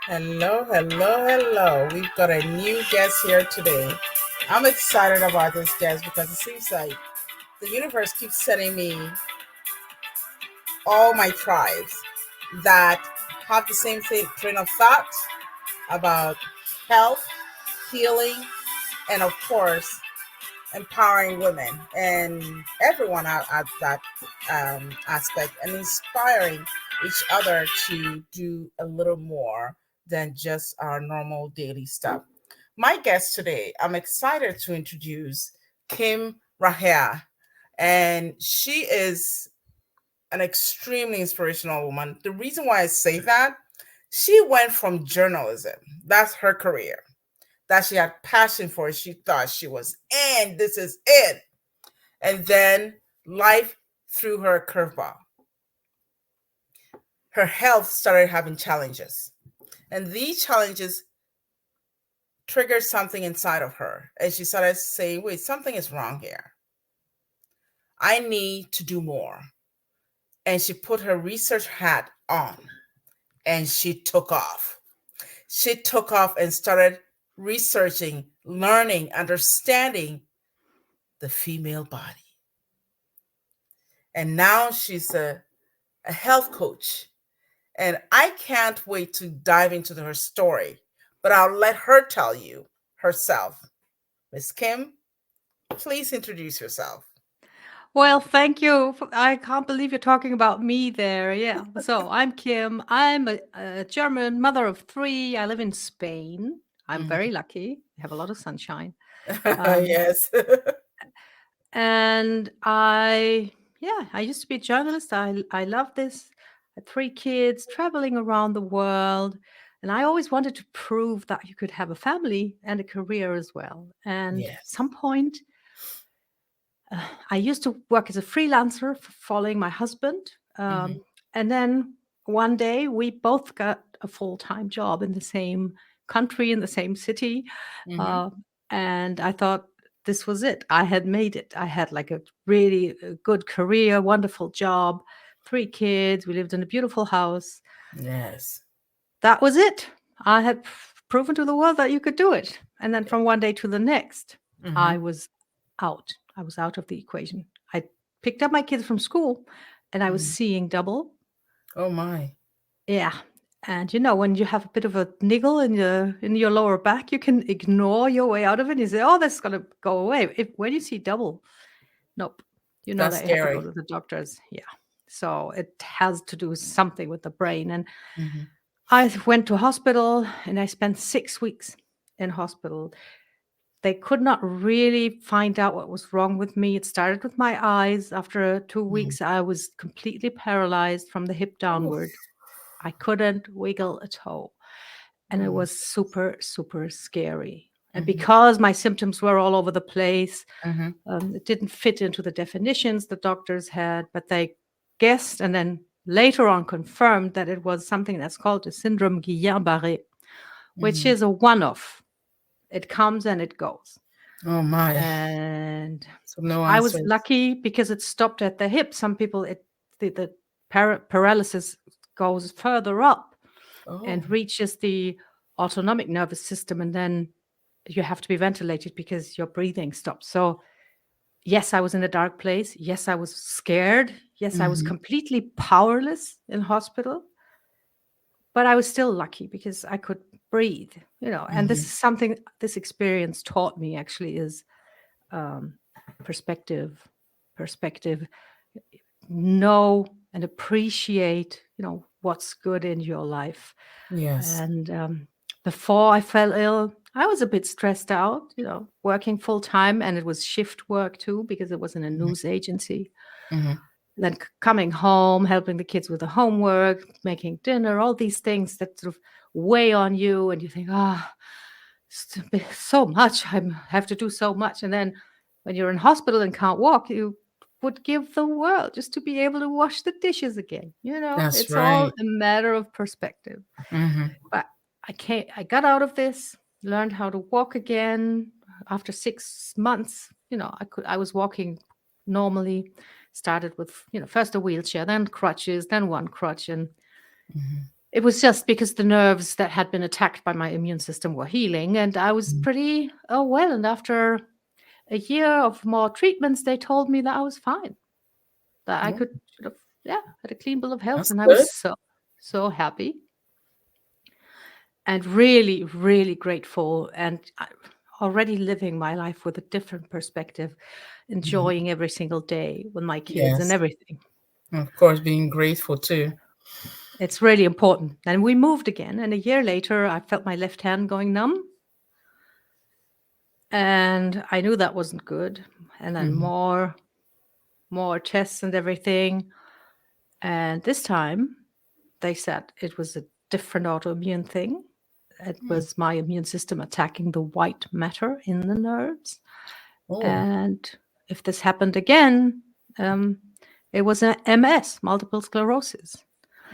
Hello, hello, hello. We've got a new guest here today. I'm excited about this guest because it seems like the universe keeps sending me all my tribes that have the same train of thought about health, healing, and of course, empowering women and everyone at that aspect and inspiring each other to do a little more than just our normal daily stuff. My guest today, I'm excited to introduce Kim Rahia, and she is an extremely inspirational woman. The reason why I say that, she went from journalism, that's her career, that she had passion for. She thought she was in, this is it. And then life threw her a curveball. Her health started having challenges. And these challenges triggered something inside of her. And she started saying, wait, something is wrong here. I need to do more. And she put her research hat on and she took off. She took off and started researching, learning, understanding the female body. And now she's a health coach. And I can't wait to dive into her story, but I'll let her tell you herself. Miss Kim, please introduce yourself. Well, thank you. I can't believe you're talking about me there. Yeah. So I'm Kim. I'm a German mother of three. I live in Spain. I'm very lucky. I have a lot of sunshine. Um, Yes. and I used to be a journalist. I love this. I had three kids traveling around the world. And I always wanted to prove that you could have a family and a career as well. And at Yes. some point, I used to work as a freelancer following my husband. Hmm. And then one day we both got a full time job in the same country, in the same city. Hmm. Uh, and I thought this was it. I had made it. I had like a really good career, wonderful job, three kids. We lived in a beautiful house. Yes. That was it. I had proven to the world that you could do it. And then from one day to the next, I Hmm. was out. I was out of the equation. I picked up my kids from school and I was Hmm. seeing double. Oh my. Yeah. And when you have a bit of a niggle in your lower back, you can ignore your way out of it. And you say, "Oh, that's gonna go away." When you see double, nope. You know That's that you have to go scary. to the doctors. Yeah. So it has to do something with the brain. And Hmm. I went to hospital and I spent 6 weeks in hospital. They could not really find out what was wrong with me. It started with my eyes. After 2 weeks, I was completely paralyzed from the hip downward. I couldn't wiggle a toe. And it was super, super scary. And Hmm. because my symptoms were all over the place, Hmm. it didn't fit into the definitions the doctors had, but they guessed and then later on confirmed that it was something that's called a syndrome Guillain-Barré, which Hmm. is a one-off. It comes and it goes. Oh my. And So no I was answers. lucky because it stopped at the hip. Some people, the paralysis goes further up Oh. and reaches the autonomic nervous system, and then you have to be ventilated because your breathing stops. So yes, I was in a dark place. Yes, I was scared. Yes, I was Hmm. completely powerless in hospital, but I was still lucky because I could breathe. And this Hmm. is something this experience taught me actually is um, perspective, perspective, know and appreciate what's good in your life. Yes. And before I fell ill, I was a bit stressed out working full time, and it was shift work too because it was in a news agency. Hmm. Then coming home, helping the kids with the homework, making dinner, all these things that sort of weigh on you, and you think, so much. I have to do so much. And then when you're in hospital and can't walk, you would give the world just to be able to wash the dishes again. That's It's all right. a matter of perspective. Hmm. But I got out of this, learned how to walk again. After 6 months, I was walking normally. Started with first a wheelchair, then crutches, then one crutch, and It was just because the nerves that had been attacked by my immune system were healing, and I was Mm. pretty well. And after a year of more treatments, they told me that I was fine, that I Oh, could sort of, yeah, had a clean bill of health, that's and I was good. so happy and really, really grateful, and already living my life with a different perspective, Mhm. enjoying every single day with my kids and Yes. everything. Of course, being grateful too. It's really important. And we moved again, and a year later, I felt my left hand going numb, and I knew that wasn't good. And then Mhm. more tests and everything. And this time, they said it was a different autoimmune thing. It Mm. was my immune system attacking the white matter in the nerves. Oh, And if this happened again, um, it was a MS, multiple sclerosis.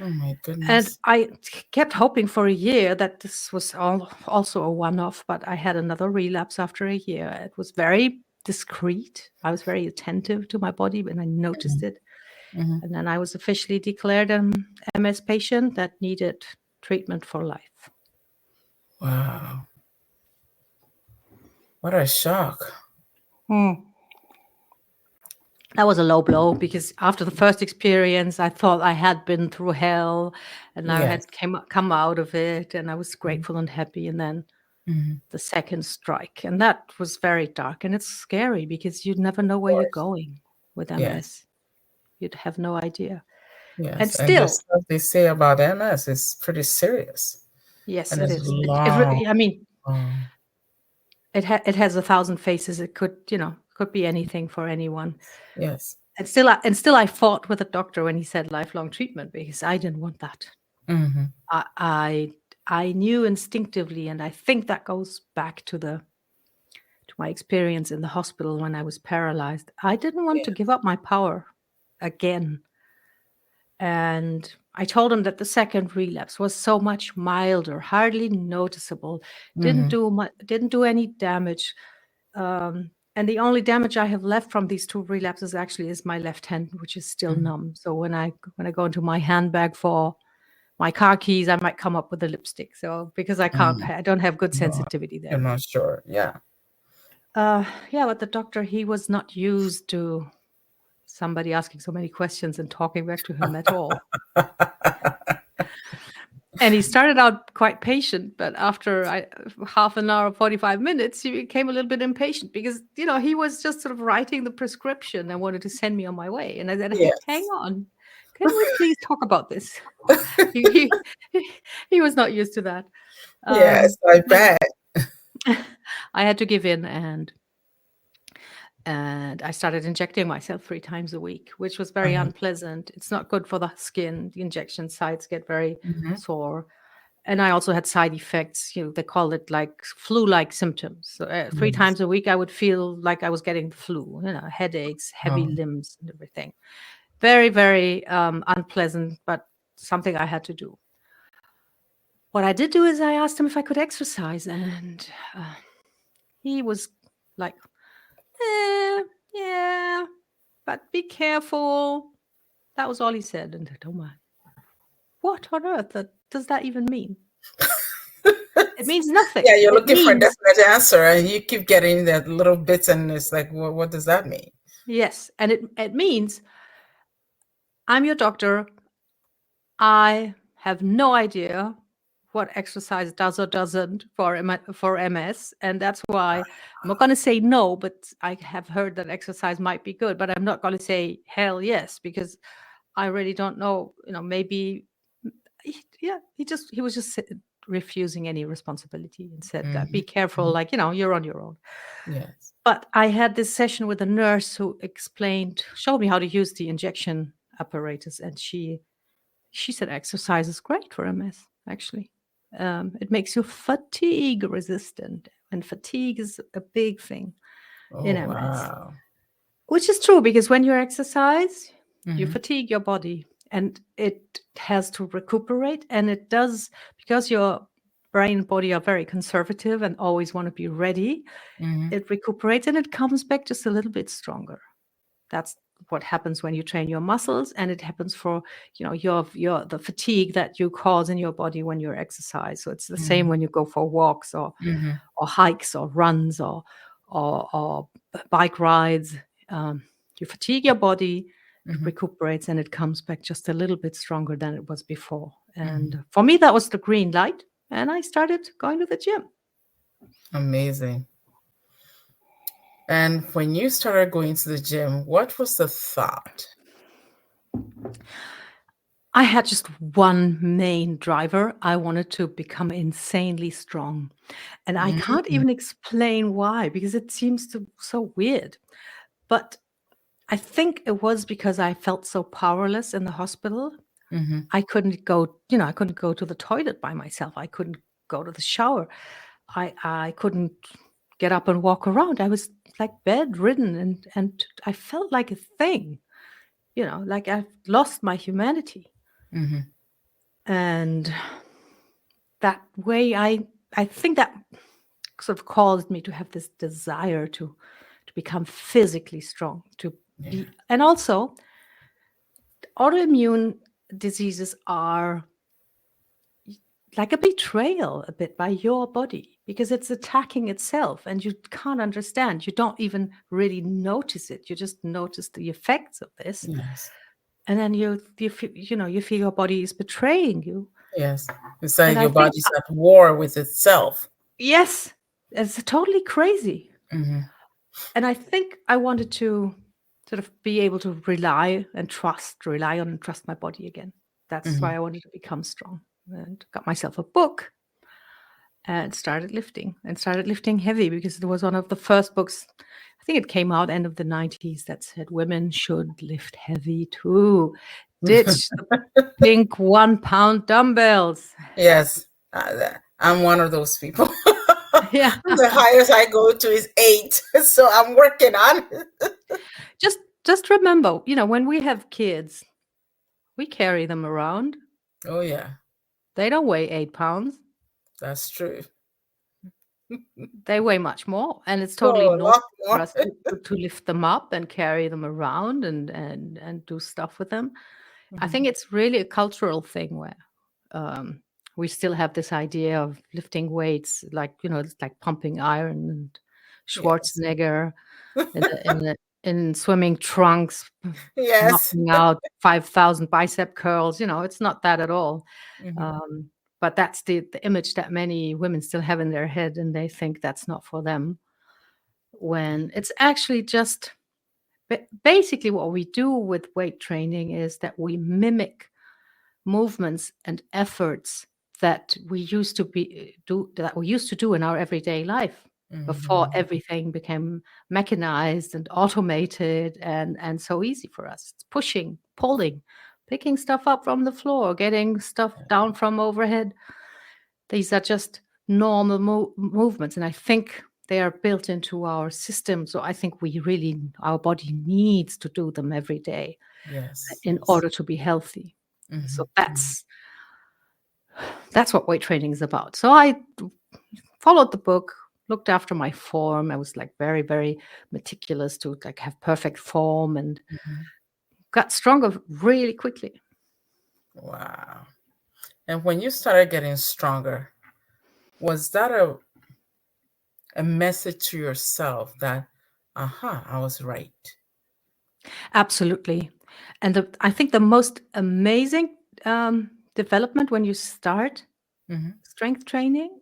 oh my And goodness. I kept hoping for a year that this was also a one-off, but I had another relapse after a year. It was very discreet. I was very attentive to my body when I noticed Mhm. it. Mhm. And then I was officially declared an MS patient that needed treatment for life. Wow. What a shock. Hmm. That was a low blow because after the first experience, I thought I had been through hell and I Yes. had come out of it, and I was Mhm. grateful and happy. And then Mhm. the second strike, and that was very dark, and it's scary because you never know Of where you're course. going with Yes. MS. You'd have no idea. And Yes. And the still, stuff they say about MS is pretty serious. yes, And it it's is. long. I mean, Um, it has a thousand faces. It could, could be anything for anyone. yes. And still, I fought with the doctor when he said lifelong treatment because I didn't want that. Mhm. I I I knew instinctively, and I think that goes back to my experience in the hospital when I was paralyzed. I didn't want to Yeah. give up my power again. And I told him that the second relapse was so much milder, hardly noticeable, Mhm. didn't do any damage. And the only damage I have left from these two relapses actually is my left hand, which is still Mhm. numb. So when I go into my handbag for my car keys, I might come up with a lipstick. So because Mhm. I don't have good No, sensitivity you're there. not sure. Yeah. Yeah, but the doctor, he was not used to somebody asking so many questions and talking back to him at all. And he started out quite patient, but after half an hour, 45 minutes, he became a little bit impatient because, he was just sort of writing the prescription and wanted to send me on my way. And I said, hang Yes. on, can we please talk about this? He, he was not used to that. Yes, I But bet. I had to give in, and I started injecting myself 3 times a week, which was very Uh-huh. unpleasant. It's not good for the skin. The injection sites get very Mhm. sore. And I also had side effects. They call it like flu-like symptoms. So, three Yes. times a week, I would feel like I was getting the flu. Headaches, heavy Oh, limbs, and everything. Very, very unpleasant, but something I had to do. What I did do is I asked him if I could exercise, and uh, he was like, yeah, but be careful. That was all he said. And I thought, oh my, what on earth does that even mean? It means yeah, nothing. you're It looking for a means, definite answer and you keep getting that little bits and it's like, what does that mean? yes. And it means I'm your doctor. I have no idea what exercise does or doesn't for MS. And that's why I'm not going to say no, but I have heard that exercise might be good, but I'm not going to say hell yes, because I really don't know, maybe, yeah, he was just refusing any responsibility and said, be Mhm. careful, Mhm. like, you're on your own. Yes. But I had this session with a nurse who showed me how to use the injection apparatus. And she said exercise is great for MS, actually. It makes you fatigue resistant. And fatigue is a big thing in Oh, MS. wow. Which is true because when you exercise, you Mhm. fatigue your body and it has to recuperate. And it does because your brain and body are very conservative and always want to be ready. Mhm. It recuperates and it comes back just a little bit stronger. That's what happens when you train your muscles, and it happens for your the fatigue that you cause in your body when you exercise. So it's the same Mhm. when you go for walks Mhm. or hikes or runs or bike rides. You fatigue your body, it Mhm. recuperates, and it comes back just a little bit stronger than it was before. Mhm. And for me, that was the green light, and I started going to the gym. Amazing. And when you started going to the gym, what was the thought? I had just one main driver. I wanted to become insanely strong. And I can't Mhm. even explain why, because it seems so weird. But I think it was because I felt so powerless in the hospital. Mhm. I couldn't go to the toilet by myself. I couldn't go to the shower. I couldn't get up and walk around. I was like bedridden, and I felt like a thing, like I've lost my humanity. Mhm. And that way I think that sort of caused me to have this desire to become physically strong, to Yeah. be. And also autoimmune diseases are like a betrayal a bit by your body, because it's attacking itself and you can't understand. You don't even really notice it. You just notice the effects of this. Yes. And then you feel your body is betraying you. Yes. It's And like I your think, body's at war with itself. yes, it's totally crazy. Mhm. And I think I wanted to sort of be able to rely on and trust my body again. That's Mhm. why I wanted to become strong, and got myself a book and started lifting heavy, because it was one of the first books. I think it came out end of the 90s, that said women should lift heavy too. Ditch the pink 1 pound dumbbells. Yes. I'm one of those people. Yeah. The highest I go to is 8. So I'm working on it. just just remember, when we have kids, we carry them around. Oh, yeah. They don't weigh 8 pounds. That's true. They weigh much more, and it's totally Oh, a normal lot for more. us to lift them up and carry them around and do stuff with them. I Mhm. think it's really a cultural thing where um, we still have this idea of lifting weights, like, it's like pumping iron, and Yes. Schwarzenegger in swimming trunks, Yes. knocking out 5,000 bicep curls. It's not that at all. Mhm. Um, but that's the image that many women still have in their head, and they think that's not for them, when it's actually just basically what we do with weight training is that we mimic movements and efforts that we used to do in our everyday life before Mhm. everything became mechanized and automated and so easy for us. It's pushing, pulling, picking stuff up from the floor, getting stuff down from overhead. These are just normal movements, and I think they are built into our system. So I think our body needs to do them every day Yes. in Yes. order to be healthy. So Mhm. Mhm. that's what weight training is about. So I followed the book, looked after my form. I was like very, very meticulous to like have perfect form, and Mhm. got stronger really quickly. Wow. And when you started getting stronger, was that a message to yourself that, aha, I was right? Absolutely. And I think the most amazing development when you start Mhm. strength training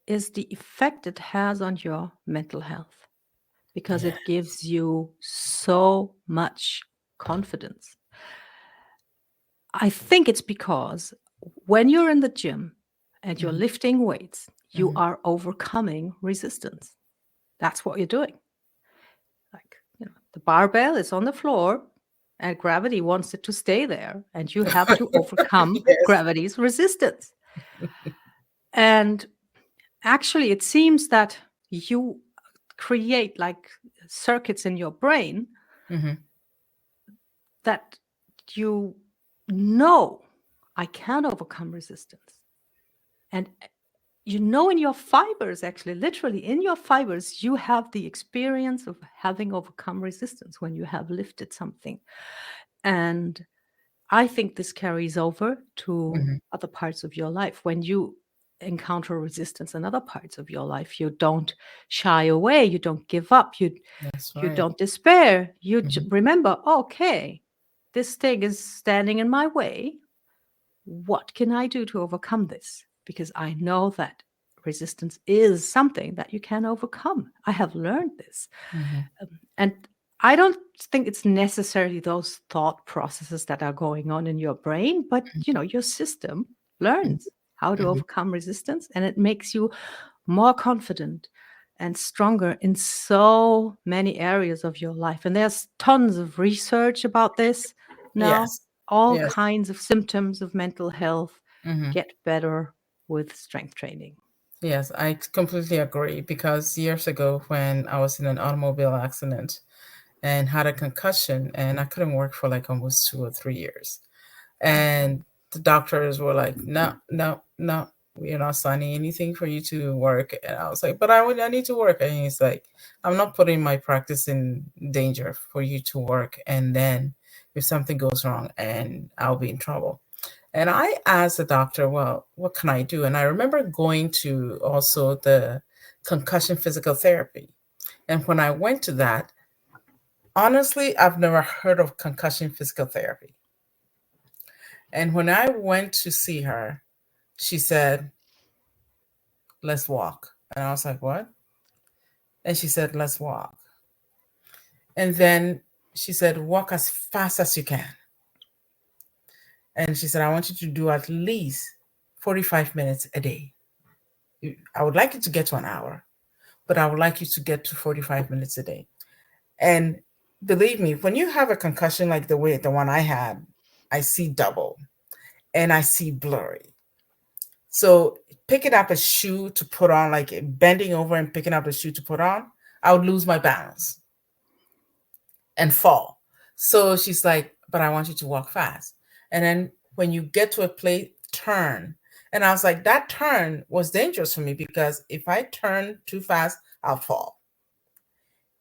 is the effect it has on your mental health, because Yeah. it gives you so much confidence. I think it's because when you're in the gym and you're Mhm. lifting weights, you Mhm. are overcoming resistance. That's what you're doing. Like, the barbell is on the floor and gravity wants it to stay there, and you have to overcome Yes. gravity's resistance. And actually, it seems that you create like circuits in your brain Mhm. that you know, I can overcome resistance. And you know, in your fibers, actually, literally in your fibers, you have the experience of having overcome resistance when you have lifted something. And I think this carries over to Hmm. other parts of your life. When you encounter resistance in other parts of your life, you don't shy away, you don't give up, That's you right. don't despair. You Hmm. remember, okay, this thing is standing in my way. What can I do to overcome this? Because I know that resistance is something that you can overcome. I have learned this. Hmm. And I don't think it's necessarily those thought processes that are going on in your brain, but your system learns how to Hmm. overcome resistance, and it makes you more confident and stronger in so many areas of your life. And there's tons of research about this now. Yes. All Yes. kinds of symptoms of mental health Hmm. get better with strength training. Yes, I completely agree because years ago when I was in an automobile accident and had a concussion and I couldn't work for like almost 2 or 3 years. And the doctors were like, no, no, no, we're not signing anything for you to work. And I was like, but I need to work. And he's like, I'm not putting my practice in danger for you to work. And then if something goes wrong and I'll be in trouble. And I asked the doctor, well, what can I do? And I remember going to also the concussion physical therapy. And when I went to that, honestly, I've never heard of concussion physical therapy. And when I went to see her, she said, let's walk. And I was like, what? And she said, let's walk. And then she said, walk as fast as you can. And she said, I want you to do at least 45 minutes a day. I would like you to get to an hour, but I would like you to get to 45 minutes a day. And believe me, when you have a concussion like the one I had, I see double and I see blurry. So picking up a shoe to put on, like bending over and picking up a shoe to put on, I would lose my balance and fall. So she's like, but I want you to walk fast. And then when you get to a place, turn. And I was like, that turn was dangerous for me because if I turn too fast, I'll fall.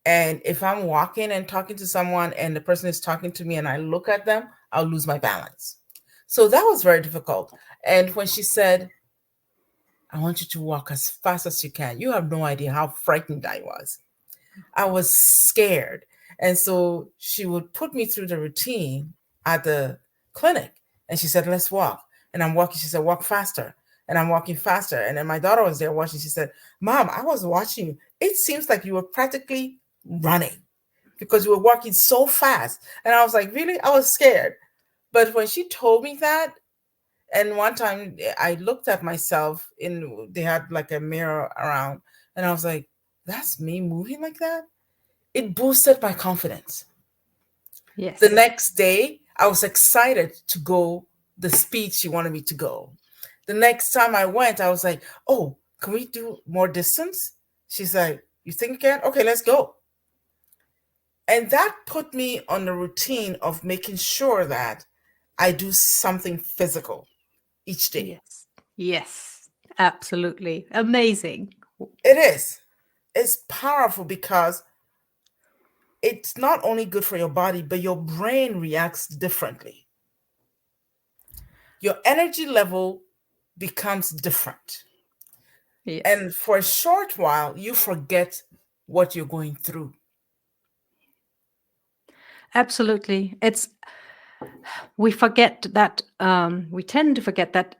And if I'm walking and talking to someone and the person is talking to me and I look at them, I'll lose my balance. So that was very difficult. And when she said, I want you to walk as fast as you can, you have no idea how frightened I was. I was scared. And so she would put me through the routine at the clinic. And she said, let's walk. And I'm walking. She said, walk faster. And I'm walking faster. And then my daughter was there watching. She said, Mom, I was watching you. It seems like you were practically running because you were walking so fast. And I was like, really? I was scared. But when she told me that, and one time I looked at myself they had like a mirror around, and I was like, that's me moving like that? It boosted my confidence. The Yes. next day, I was excited to go the speed she wanted me to go. The next time I went, I was like, oh, can we do more distance? She's like, you think you can? Okay, let's go. And that put me on the routine of making sure that I do something physical each day. Yes. Yes. Absolutely. Amazing. It is. It's powerful because it's not only good for your body, but your brain reacts differently. Your energy level becomes different. Yes. And for a short while, you forget what you're going through. Absolutely. We forget that we tend to forget that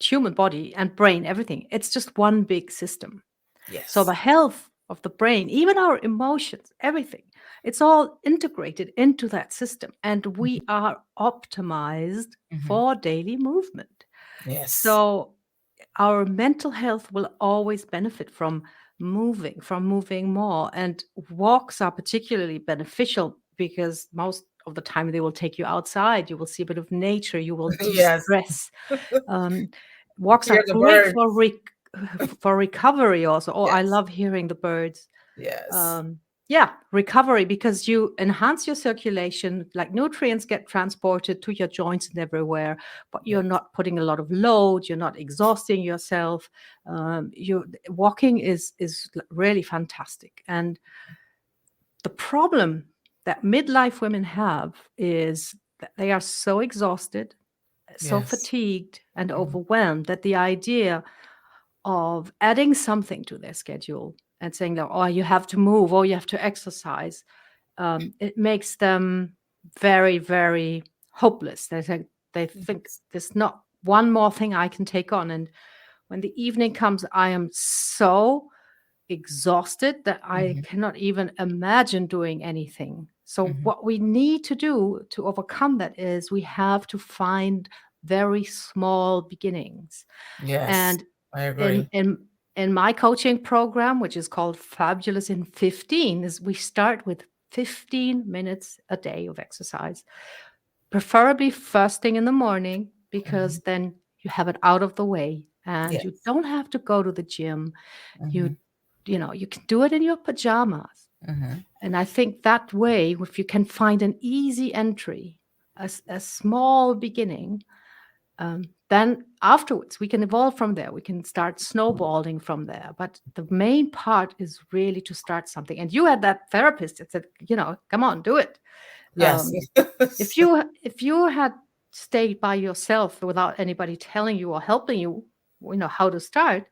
human body and brain, everything, it's just one big system. So Yes. the health of the brain, even our emotions, everything, it's all integrated into that system. And we are optimized Hmm. for daily movement. Yes. So our mental health will always benefit from moving more. And walks are particularly beneficial because most of the time they will take you outside. You will see a bit of nature. You will Yes. de-stress. Um, walks Hear are the great birds. for recovery also. Oh, I Yes. love hearing the birds. Yes. Um, Yeah, recovery, because you enhance your circulation, like nutrients get transported to your joints and everywhere, but you're Yes. not putting a lot of load, you're not exhausting yourself. You Walking is really fantastic. And the problem that midlife women have is that they are so exhausted, so Yes. fatigued and Mhm. overwhelmed that the idea of adding something to their schedule and saying that, oh, you have to move or you have to exercise, it makes them very, very hopeless. They think Yes. there's not one more thing I can take on. And when the evening comes, I am so exhausted that I Mhm. cannot even imagine doing anything. So, Mhm. what we need to do to overcome that is we have to find very small beginnings. Yes. And I in agree. in in my coaching program, which is called Fabulous in 15, is we start with 15 minutes a day of exercise, preferably first thing in the morning, because Mhm. then you have it out of the way and you Yes. don't have to go to the gym. You Mhm. you can do it in your pajamas. Mhm. And I think that way, if you can find an easy entry, a small beginning, then afterwards we can evolve from there. We can start snowballing from there. But the main part is really to start something. And you had that therapist that said, come on, do it. Yes. Um, if you had stayed by yourself without anybody telling you or helping you, how to start,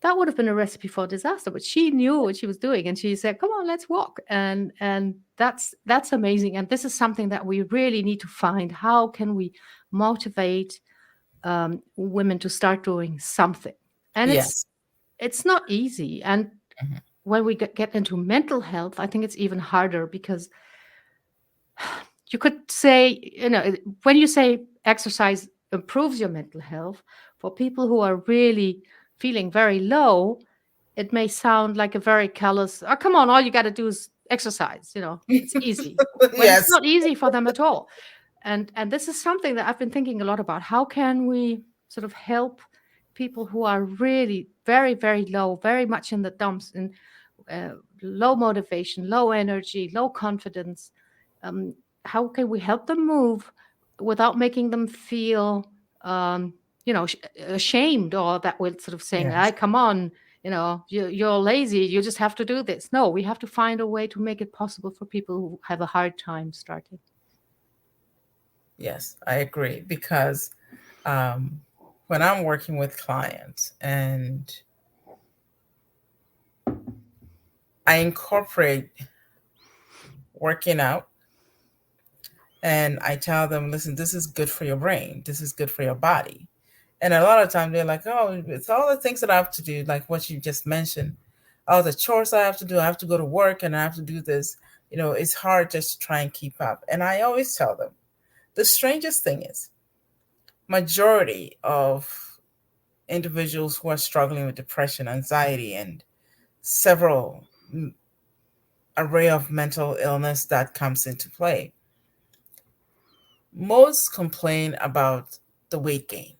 that would have been a recipe for disaster. But she knew what she was doing, and she said, "Come on, let's walk." And that's amazing. And this is something that we really need to find. How can we motivate women to start doing something? And Yes. it's not easy. And Mhm. when we get into mental health, I think it's even harder, because you could say, when you say exercise improves your mental health, for people who are really feeling very low, it may sound like a very callous, oh, come on, all you got to do is exercise, it's easy, when it's Yes. not easy for them at all. And this is something that I've been thinking a lot about. How can we sort of help people who are really very, very low, very much in the dumps, and uh, low motivation, low energy, low confidence? Um, how can we help them move without making them feel, um, ashamed, or that we're sort of saying, "I Yes. come on, you're lazy. You just have to do this." No, we have to find a way to make it possible for people who have a hard time starting. Yes. I agree because um, when I'm working with clients and I incorporate working out and I tell them, listen, this is good for your brain. This is good for your body. And a lot of times they're like, oh, it's all the things that I have to do, like what you just mentioned, all the chores I have to do. I have to go to work and I have to do this. It's hard just to try and keep up. And I always tell them, the strangest thing is, majority of individuals who are struggling with depression, anxiety, and several array of mental illness that comes into play, most complain about the weight gain,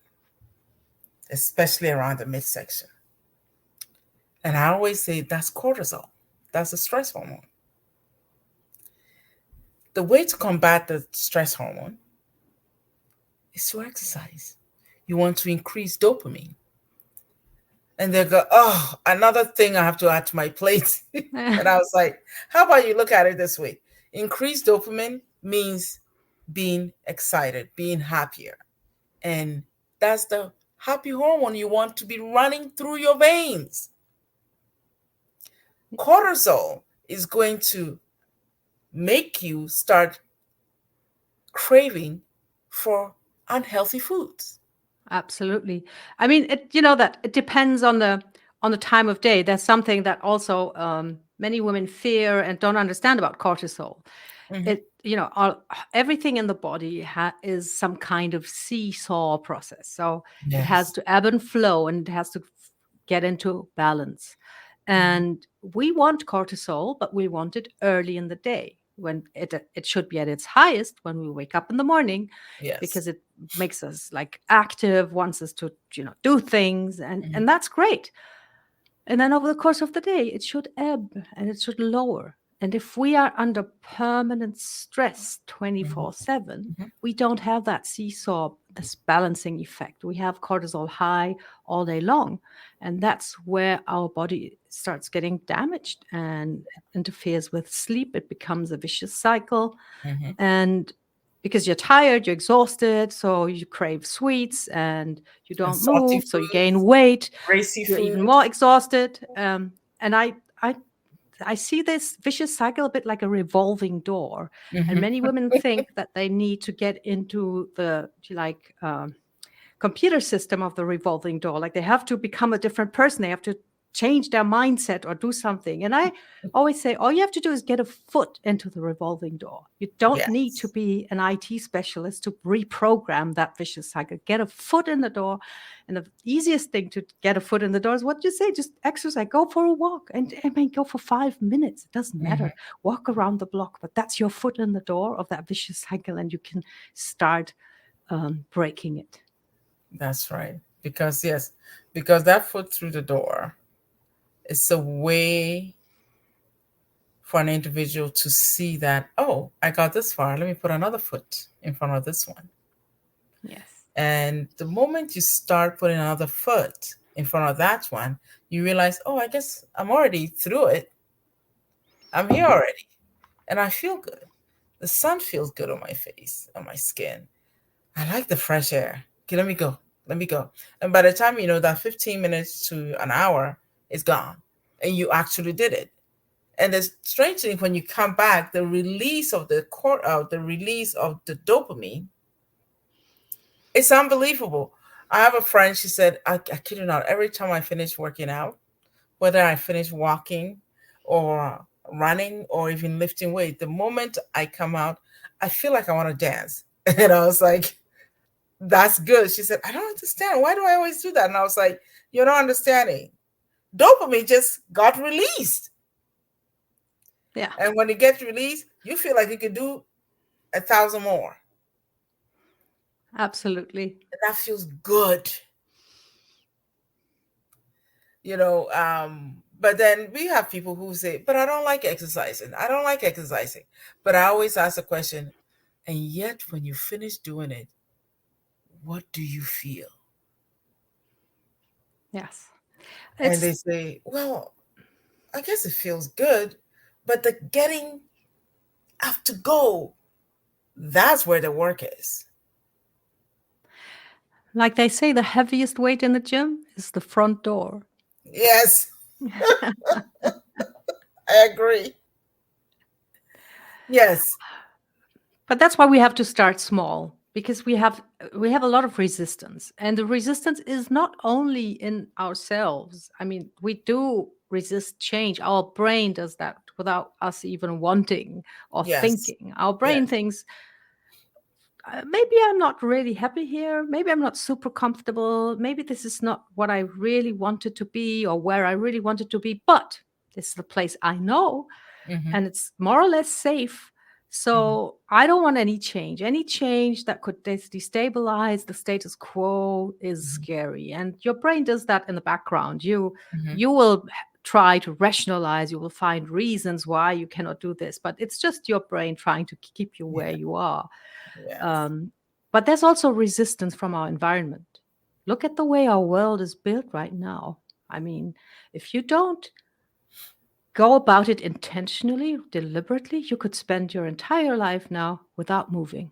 especially around the midsection. And I always say that's cortisol. That's a stress hormone. The way to combat the stress hormone is to exercise. You want to increase dopamine. And they go, oh, another thing I have to add to my plate. And I was like, how about you look at it this way? Increased dopamine means being excited, being happier. And that's the happy hormone you want to be running through your veins. Cortisol is going to make you start craving for unhealthy foods. Absolutely. I mean, that it depends on the time of day. There's something that also many women fear and don't understand about cortisol. Hmm. Everything in the body is some kind of seesaw process. So it has Yes. to ebb and flow, and it has to get into balance. Hmm. And we want cortisol, but we want it early in the day, when it should be at its highest when we wake up in the morning, Yes. because it makes us like active, wants us to do things, and Hmm. and that's great. And then over the course of the day, it should ebb and it should lower. And if we are under permanent stress Mhm. 24/7, Mhm. we don't have that seesaw, this balancing effect. We have cortisol high all day long. And that's where our body starts getting damaged and it interferes with sleep. It becomes a vicious cycle. Mhm. And because you're tired, you're exhausted, so you crave sweets and you And don't salty move, so you gain foods, weight, racy you're even more foods. exhausted. And I I see this vicious cycle a bit like a revolving door. And Mhm. many women think that they need to get into the like computer system of the revolving door. Like they have to become a different person. They have to change their mindset or do something. And I always say, all you have to do is get a foot into the revolving door. You don't need to Yes. be an IT specialist to reprogram that vicious cycle. Get a foot in the door. And the easiest thing to get a foot in the door is what you say, just exercise, go for a walk. And I mean, go for 5 minutes. It doesn't Mhm. matter. Walk around the block, but that's your foot in the door of that vicious cycle. And you can start breaking it. That's right. Because yes, because that foot through the door is a way for an individual to see that, oh, I got this far. Let me put another foot in front of this one. Yes. And the moment you start putting another foot in front of that one, you realize, oh, I guess I'm already through it. I'm here already. And I feel good. The sun feels good on my face, on my skin. I like the fresh air. Okay, let me go. Let me go. And by the time you know that 15 minutes to an hour is gone and you actually did it. And the strange thing when you come back, the release of the release of the dopamine, it's unbelievable. I have a friend, she said, I kid you not, every time I finish working out, whether I finish walking or running or even lifting weight, the moment I come out, I feel like I want to dance. And I was like, that's good. She said, I don't understand. Why do I always do that? And I was like, you're not understanding. Dopamine just got released. Yeah, And when it gets released, you feel like you could do 1,000 more. absolutely. And that feels good. But then we have people who say, but I don't like exercising. I don't like exercising. But I always ask the question, and yet when you finish doing it, what do you feel? Yes. And they It's say, well, I guess it feels good, but the getting up to go, that's where the work is. like they say, the heaviest weight in the gym is the front door. Yes, I agree. Yes. But that's why we have to start small because we have a lot of resistance. And the resistance is not only in ourselves. I mean, we do resist change. Our brain does that without us even wanting or Yes. thinking. Our Yes. brain thinks, maybe I'm not really happy here. Maybe I'm not super comfortable. Maybe this is not what I really wanted to be or where I really wanted to be, but this is the place I know Mm-hmm. and it's more or less safe. Mm-hmm. So I don't want any change. Any change that could destabilize the status quo is scary. And your brain does that in the background. You Mm-hmm. you will try to rationalize, you will find reasons why you cannot do this, but it's just your brain trying to keep you where Yeah. you are. Yes. Um, but there's also resistance from our environment. Look at the way our world is built right now. I mean, if you don't go about it intentionally, deliberately, you could spend your entire life now without moving.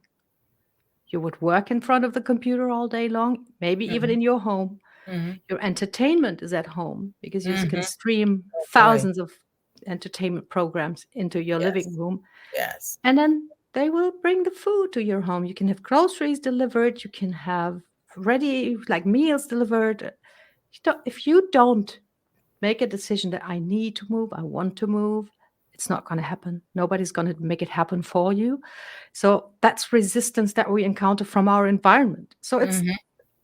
You would work in front of the computer all day long, maybe even Mm-hmm. in your home. Mm-hmm. Your entertainment is at home because you Mm-hmm. can stream Oh boy. thousands of entertainment programs into your living Yes. room. Yes. And then they will bring the food to your home. You can have groceries delivered. You can have ready, like meals delivered. If you don't make a decision that I need to move, I want to move, it's not going to happen. Nobody's going to make it happen for you. So that's resistance that we encounter from our environment. So it's Mm-hmm.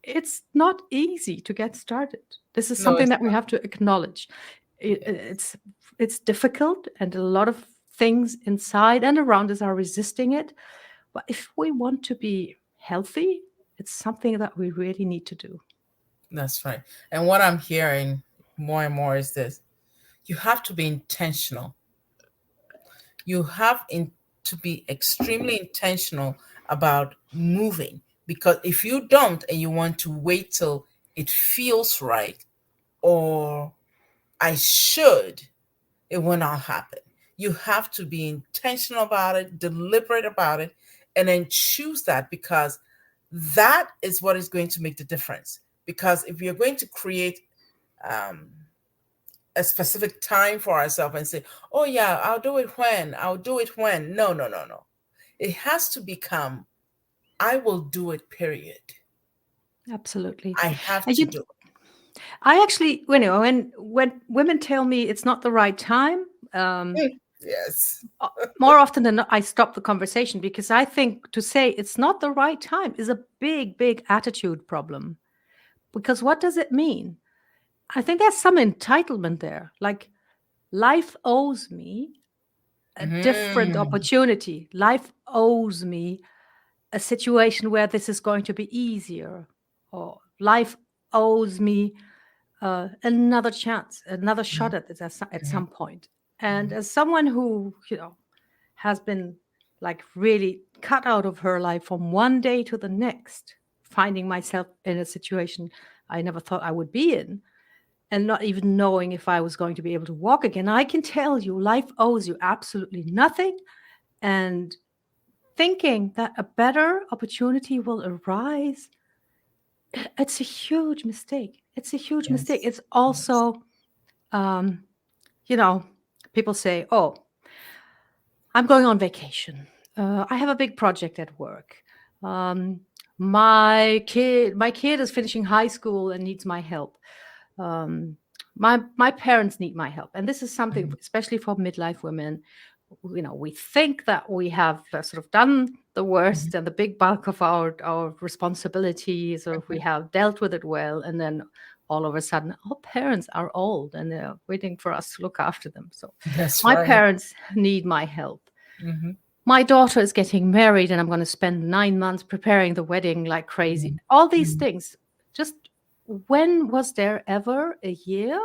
it's not easy to get started. This is No, something it's that we have to acknowledge. not. It's difficult, and a lot of things inside and around us are resisting it. But if we want to be healthy, it's something that we really need to do. That's right. And what I'm hearing more and more is this: you have to be intentional. You have to be extremely intentional about moving, because if you don't and you want to wait till it feels right, or I should, it will not happen. You have to be intentional about it, deliberate about it, and then choose that, because that is what is going to make the difference. Because if you're going to create um, a specific time for ourselves and say, oh, yeah, I'll do it when. No, no, no, no. It has to become, I will do it, period. Absolutely. I have And to you do I actually, when women tell me it's not the right time, it. Yes. more often than not, I stop the conversation because I think to say it's not the right time is a big, big attitude problem. Because what does it mean? I think there's some entitlement there. Like life owes me a different Mm-hmm. opportunity. Life owes me a situation where this is going to be easier, or life owes me another chance, another shot at this at some point. And as someone who, has been like really cut out of her life from one day to the next, finding myself in a situation I never thought I would be in, and not even knowing if I was going to be able to walk again, I can tell you life owes you absolutely nothing. And thinking that a better opportunity will arise, it's a huge mistake. It's a huge mistake. Yes. It's Yes. also, um, you know, people say, oh, I'm going on vacation. I have a big project at work. Um, my kid is finishing high school and needs my help. Um, my parents need my help, and this is something, Mhm. especially for midlife women. We think that we have sort of done the worst Mhm. and the big bulk of our responsibilities, or we have dealt with it well, and then all of a sudden our parents are old and they're waiting for us to look after them. So That's my right. parents need my help. Mm-hmm. My daughter is getting married and I'm going to spend 9 months preparing the wedding like crazy. All these Mm-hmm. things. Just, when was there ever a year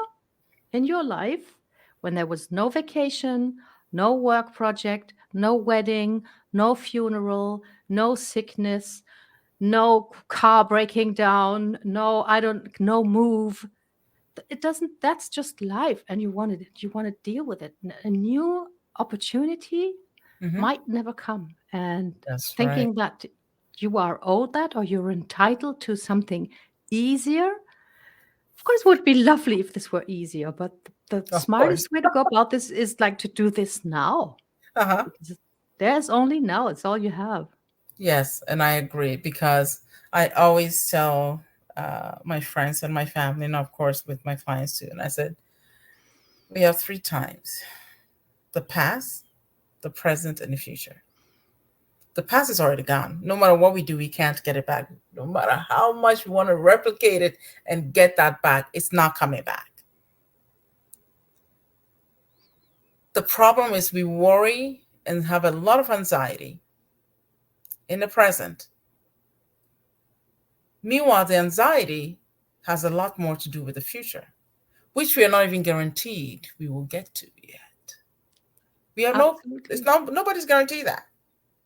in your life when there was no vacation, no work project, no wedding, no funeral, no sickness, no car breaking down, no move? It doesn't, that's just life, and you want to deal with it. A new opportunity Mm-hmm. might never come, and That's right. thinking that you are owed that or you're entitled to something easier. Of course, it would be lovely if this were easier, but the Of course. smartest way to go about this is like to do this now, Uh-huh. because there's only now. It's all you have. Yes, and I agree, because I always tell my friends and my family, and of course with my clients too, and I said, we have three times: the past, the present, and the future. The past is already gone. No matter what we do, we can't get it back. No matter how much we want to replicate it and get that back, it's not coming back. The problem is we worry and have a lot of anxiety in the present. Meanwhile, the anxiety has a lot more to do with the future, which we are not even guaranteed we will get to yet. We are no, it's Absolutely. not, nobody's guaranteed that.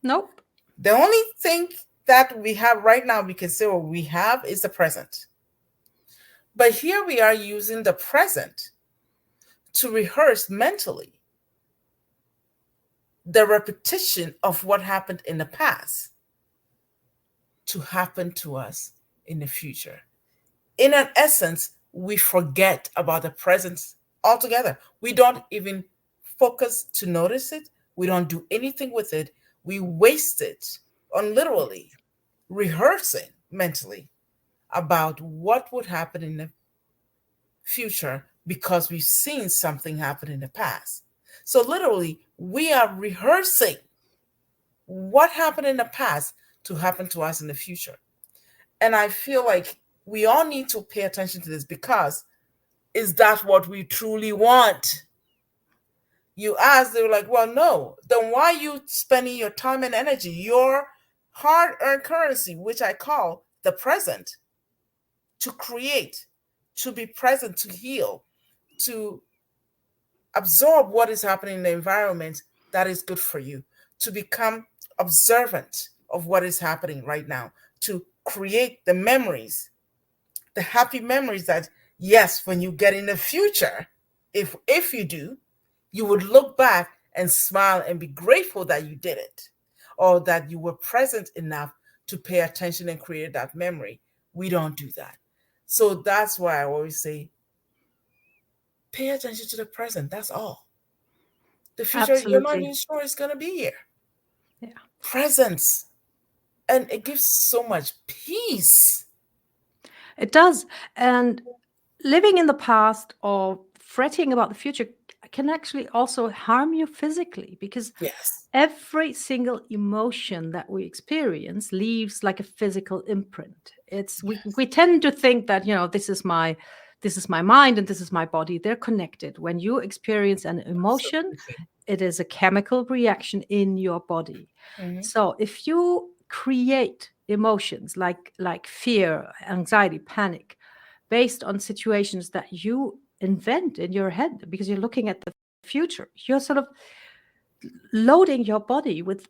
Nope. The only thing that we have right now, we can say what we have, is the present. But here we are using the present to rehearse mentally the repetition of what happened in the past to happen to us in the future. In an essence, we forget about the present altogether. We don't even focus to notice it. We don't do anything with it. We waste it on literally Yes. rehearsing mentally about what would happen in the future because we've seen something happen in the past. So, literally, we are rehearsing what happened in the past to happen to us in the future. And I feel like we all need to pay attention to this, because is that what we truly want? You ask, they were like, well, no. Then why are you spending your time and energy, your hard earned currency, which I call the present, to create, to be present, to heal, to absorb what is happening in the environment? that is good for you, to become observant of what is happening right now, to create the memories, the happy memories that, yes, when you get in the future, if you do, you would look back and smile and be grateful that you did it, or that you were present enough to pay attention and create that memory. We don't do that. So that's why I always say, pay attention to the present. That's all. The future, you're not Absolutely. even sure it's going to be here. Yeah. Presence. And it gives so much peace. It does. And living in the past or fretting about the future can actually also harm you physically, because Yes. every single emotion that we experience leaves like a physical imprint. It's we Yes. tend to think that, this is my mind and this is my body. They're connected. When you experience an emotion, Absolutely. it is a chemical reaction in your body. Hmm. So if you create emotions like fear, anxiety, panic based on situations that you invent in your head because you're looking at the future, you're sort of loading your body with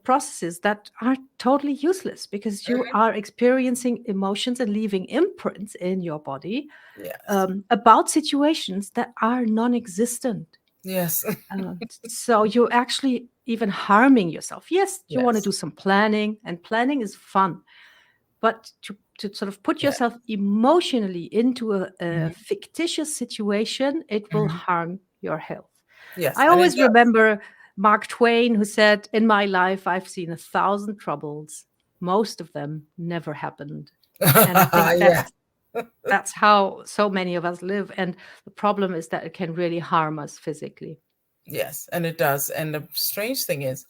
processes that are totally useless, because you Hmm. are experiencing emotions and leaving imprints in your body Yes. about situations that are non-existent. Yes. uh, so you're actually even harming yourself. Yes, you want to Yes. do some planning, and planning is fun, but to sort of put Yeah. yourself emotionally into a Hmm. fictitious situation, it will Hmm. harm your health. Yes. I And it always does. remember Mark Twain, who said, "In my life, I've seen 1,000 troubles. Most of them never happened." And I think Yes. that's how so many of us live. And the problem is that it can really harm us physically. Yes. And it does. And the strange thing is,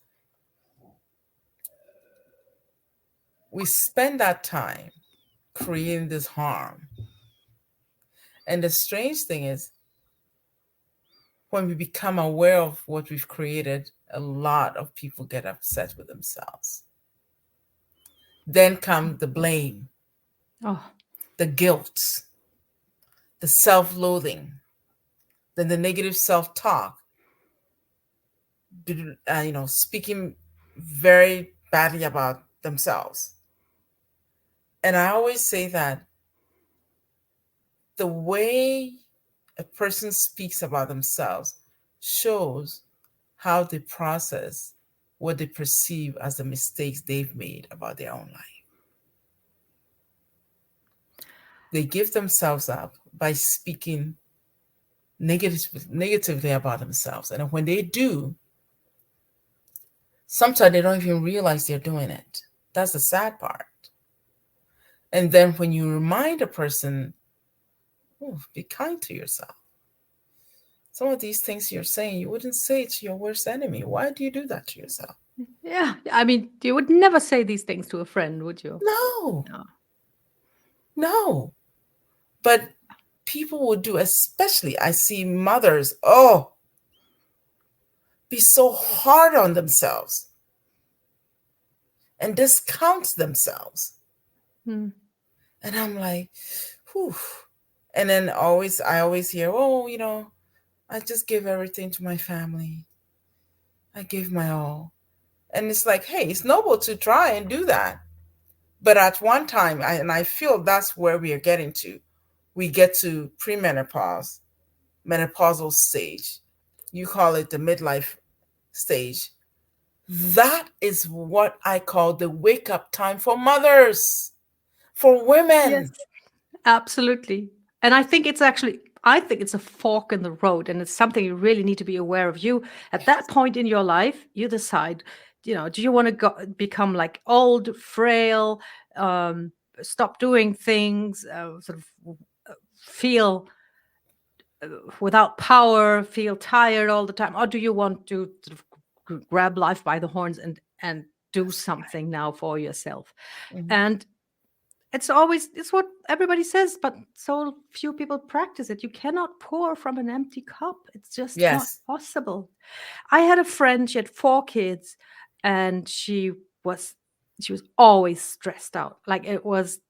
we spend that time creating this harm. And the strange thing is, when we become aware of what we've created, a lot of people get upset with themselves. Then come the blame, Oh, the guilt, the self loathing, then the negative self talk, speaking very badly about themselves. And I always say that the way a person speaks about themselves shows how they process what they perceive as the mistakes they've made about their own life. They give themselves up by speaking negatively about themselves. And when they do, sometimes they don't even realize they're doing it. That's the sad part. And then when you remind a person, oh, be kind to yourself. Some of these things you're saying, you wouldn't say to your worst enemy. Why do you do that to yourself? yeah. I mean, you would never say these things to a friend, would you? No, No. no. But people will do, especially I see mothers, oh, be so hard on themselves and discount themselves. Hmm. And I'm like, whew. And then I always hear, oh, I just give everything to my family. I give my all. And it's like, hey, it's noble to try and do that. But at one time, I feel that's where we are getting to. We get to premenopause, menopausal stage. You call it the midlife stage. That is what I call the wake up time for mothers, for Yes, women. absolutely. And I think it's a fork in the road, and it's something you really need to be aware of. You, at that point in your life, you decide, do you want to become like old, frail, um, stop doing things, sort of feel without power, feel tired all the time, or do you want to sort of grab life by the horns and do That's something now for yourself? right. Mhm. And it's what everybody says, but so few people practice it. You cannot pour from an empty cup. It's just not Yes. possible. I had a friend, she had 4 kids, and was she was always stressed out. Like it was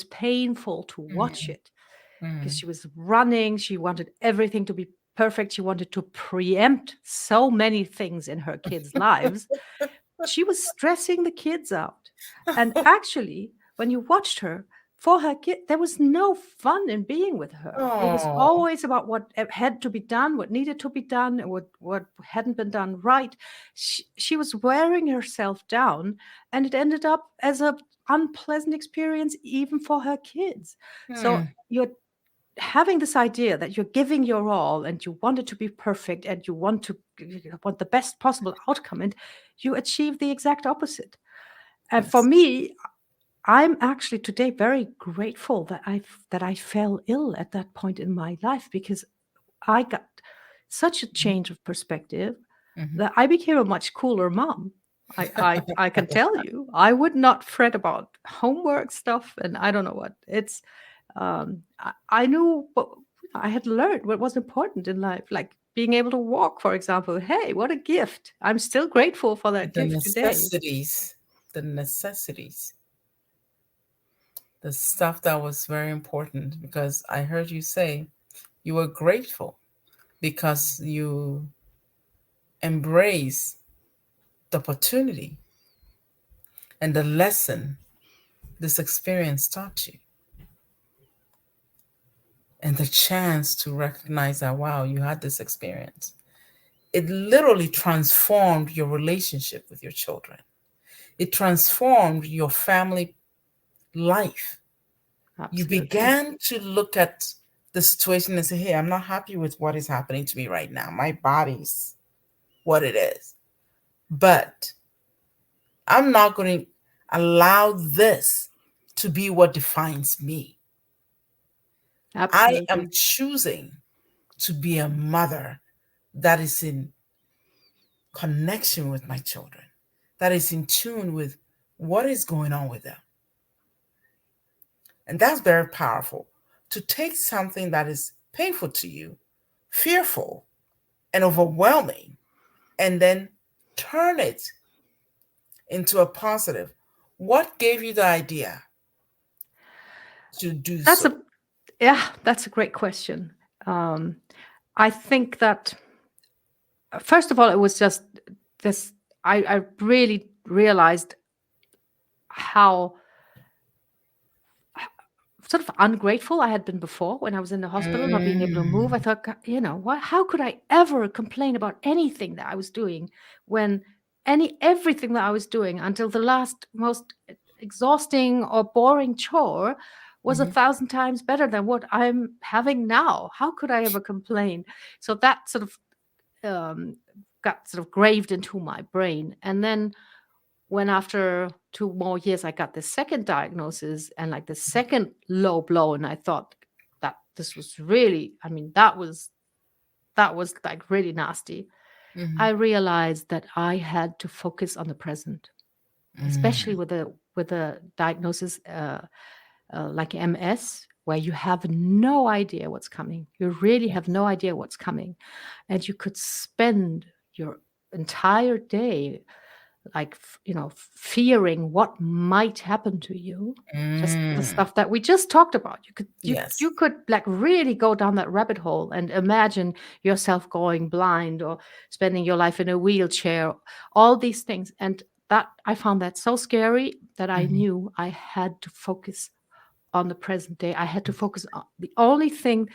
painful to watch Mhm. it, because Mhm. she was running. She wanted everything to be perfect. She wanted to preempt so many things in her kids' lives. She was stressing the kids out. And actually, when you watched her, for her kid, there was no fun in being with her. It was Oh. always about what had to be done, what needed to be done, and what hadn't been done right. She was wearing herself down, and it ended up as a unpleasant experience even for her kids. So Hmm. you're having this idea that you're giving your all and you want it to be perfect and you want the best possible outcome, and you achieve the exact opposite. And for Yes. me, I'm actually today very grateful that I fell ill at that point in my life, because I got such a Mhm. change of perspective Mhm. that I became a much cooler mom. I can tell you, I would not fret about homework stuff, and I don't know what. I knew what I had learned what was important in life, like being able to walk, for example. Hey, what a gift. I'm still grateful for that The gift today. necessities, the necessities, the stuff that was very important, because I heard you say you were grateful because you embrace the opportunity and the lesson this experience taught you, and the chance to recognize that, wow, you had this experience. It literally transformed your relationship with your children. It transformed your family life. You Absolutely. began to look at the situation and say, hey, I'm not happy with what is happening to me right now. My body's what it is. But I'm not going to allow this to be what defines me. I am Absolutely. choosing to be a mother that is in connection with my children, that is in tune with what is going on with them. And that's very powerful, to take something that is painful to you, fearful, and overwhelming, and then turn it into a positive. What gave you the idea to do That's so? a Yeah, that's a great question. Um, I think that first of all, it was just this. I really realized how sort of ungrateful I had been before when I was in the hospital, not being able to move. I Mm, thought, what? How could I ever complain about anything that I was doing when everything that I was doing until the last most exhausting or boring chore was a mhm, thousand times better than what I'm having now? How could I ever complain? So that sort of um, got sort of graved into my brain, and then when after 2 more years I got the second diagnosis and like the second low blow, and I thought that this was really, I mean, that was like really nasty. I mhm, realized that I had to focus on the present, especially mm. with a diagnosis like MS, where you have no idea what's coming. You really have Yes. no idea what's coming, and you could spend your entire day like fearing what might happen to you, just the Mm. stuff that we just talked about. Yes. You could like really go down that rabbit hole and imagine yourself going blind or spending your life in a wheelchair, all these things. And that I found that so scary that I Mhm, knew I had to focus on the present day. I had to focus on the only thing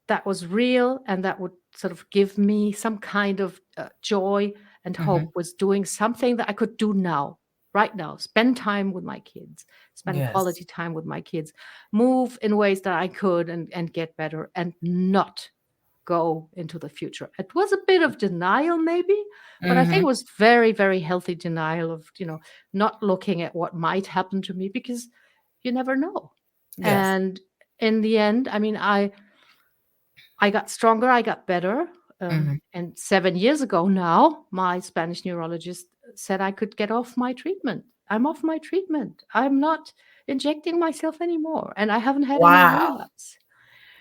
that was real and that would sort of give me some kind of joy and mhm. hope, was doing something that I could do now, right now, spend time with my kids, spend Yes. quality time with my kids, move in ways that I could and get better, and not go into the future. It was a bit of denial, maybe, but I think it Mhm. was very, very healthy denial of, not looking at what might happen to me, because you never know. Yes. And in the end, I mean, I got stronger, I got better. Mhm. And 7 years ago now, my Spanish neurologist said I could get off my treatment. I'm off my treatment. I'm not injecting myself anymore, and I haven't had any Wow. relapse.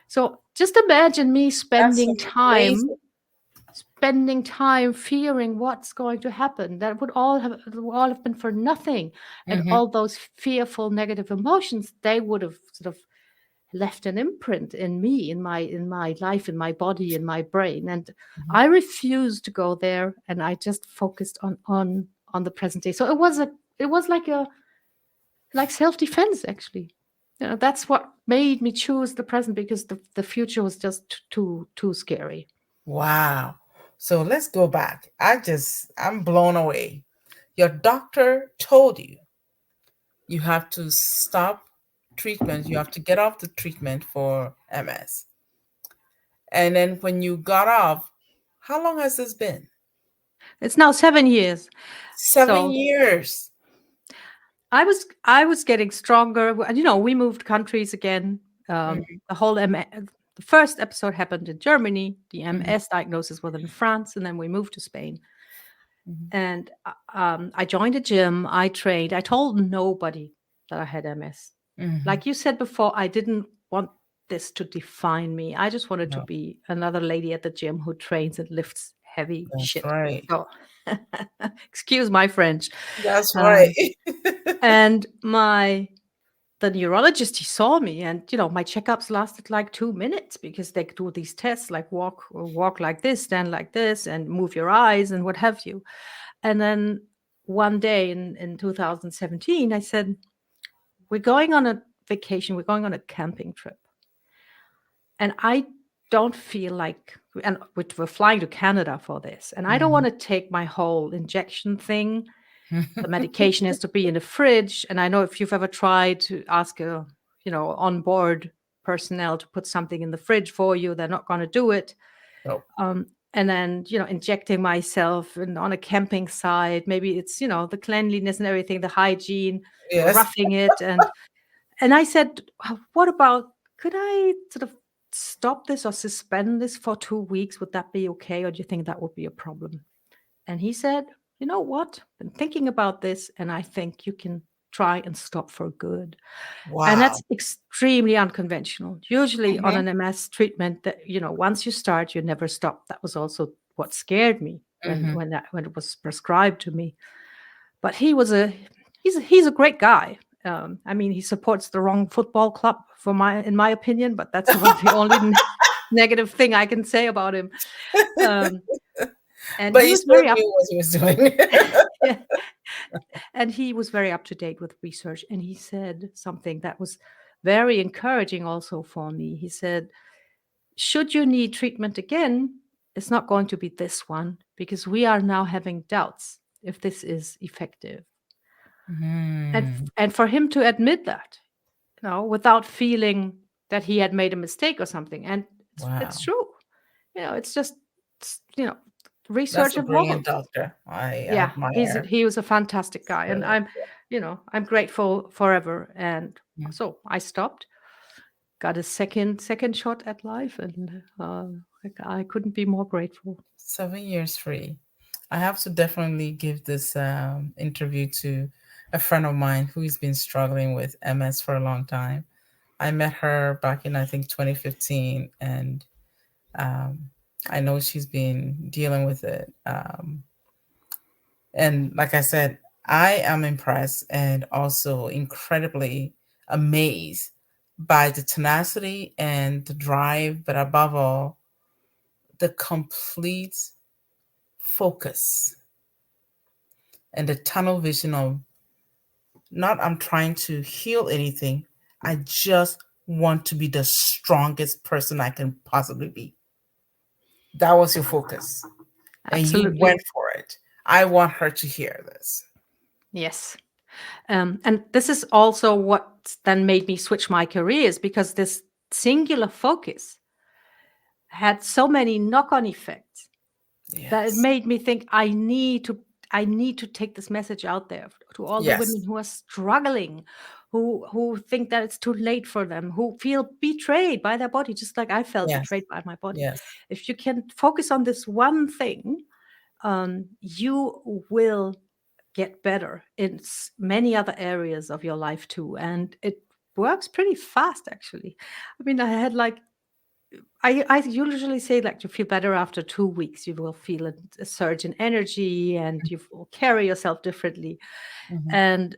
So just imagine me That's spending amazing. time fearing what's going to happen. That would all have been for nothing, and Mhm. all those fearful negative emotions, they would have sort of left an imprint in me, in my life, in my body, in my brain. And Mhm. I refused to go there, and I just focused on the present day. So it was like a like self-defense, actually. You know, that's what made me choose the present, because the future was just too scary. Wow. So let's go back. I'm blown away. Your doctor told you you have to stop treatment, you have to get off the treatment for MS. And then when you got off, how long has this been? It's now 7 years. 7 So years. I was getting stronger. You know, we moved countries again. Mhm, The whole the first episode happened in Germany. The mhm, MS diagnosis was in France, and then we moved to Spain. mhm, And I joined a gym. I trained. I told nobody that I had MS. mhm. Like you said before, I didn't want this to define me. I just wanted to No, be another lady at the gym who trains and lifts heavy that's shit. right. So, excuse my French. That's right. Um, and my the neurologist, he saw me, and you know, my checkups lasted like 2 minutes, because they do these tests like walk like this, stand like this, and move your eyes and what have you. And then one day in 2017, I said, we're going on a vacation, we're going on a camping trip, and I don't feel like, and we're flying to Canada for this, and I don't Mhm. want to take my whole injection thing. The medication has to be in the fridge. And I know, if you've ever tried to ask a, you know, on board personnel to put something in the fridge for you, they're not going to do it. Oh, And then, you know, injecting myself and on a camping site, maybe it's, you know, the cleanliness and everything, the hygiene, yes. roughing it. And I said, what about, could I sort of stop this or suspend this for 2 weeks? Would that be okay? Or do you think that would be a problem? And he said, you know what? Been thinking about this, and I think you can try and stop for good. And Wow. that's extremely unconventional. Usually on Mhm, an MS treatment, that, you know, once you start, you never stop. That was also what scared me mhm. when it was prescribed to me. But he's a great guy. I mean, he supports the wrong football club, in my opinion, but that's about the only negative thing I can say about him. Um, and But he he was still very up. knew what he was doing. Yeah. And he was very up to date with research. And he said something that was very encouraging also for me. He said, should you need treatment again, it's not going to be this one, because we are now having doubts if this is effective. Mhm. And for him to admit that, you know, without feeling that he had made a mistake or something. And it's Wow. true. You know, it's just, you know, That's research a brilliant evolves. doctor. I Yeah, admire. he was a fantastic guy, and Brilliant. you know, I'm grateful forever. And Yeah. so I stopped, got a second shot at life, and I couldn't be more grateful. 7 years free. I have to definitely give this interview to a friend of mine who's been struggling with MS for a long time. I met her back in, I think, 2015, and um, I know she's been dealing with it. And like I said, I am impressed and also incredibly amazed by the tenacity and the drive, but above all, the complete focus and the tunnel vision of, not I'm trying to heal anything, I just want to be the strongest person I can possibly be. That was your focus, and you went Absolutely. for it. I want her to hear this. Yes. And this is also what then made me switch my careers, because this singular focus had so many knock-on effects that it Yes. made me think, I need to take this message out there to all the women Yes. who are struggling, who think that it's too late for them, who feel betrayed by their body, just like I felt Yes. betrayed by my body. Yes. If you can focus on this one thing, you will get better in many other areas of your life too. And it works pretty fast, actually. I mean, I had like, I usually say, like, you feel better after 2 weeks. You will feel a surge in energy, and you will carry yourself differently. Mhm. And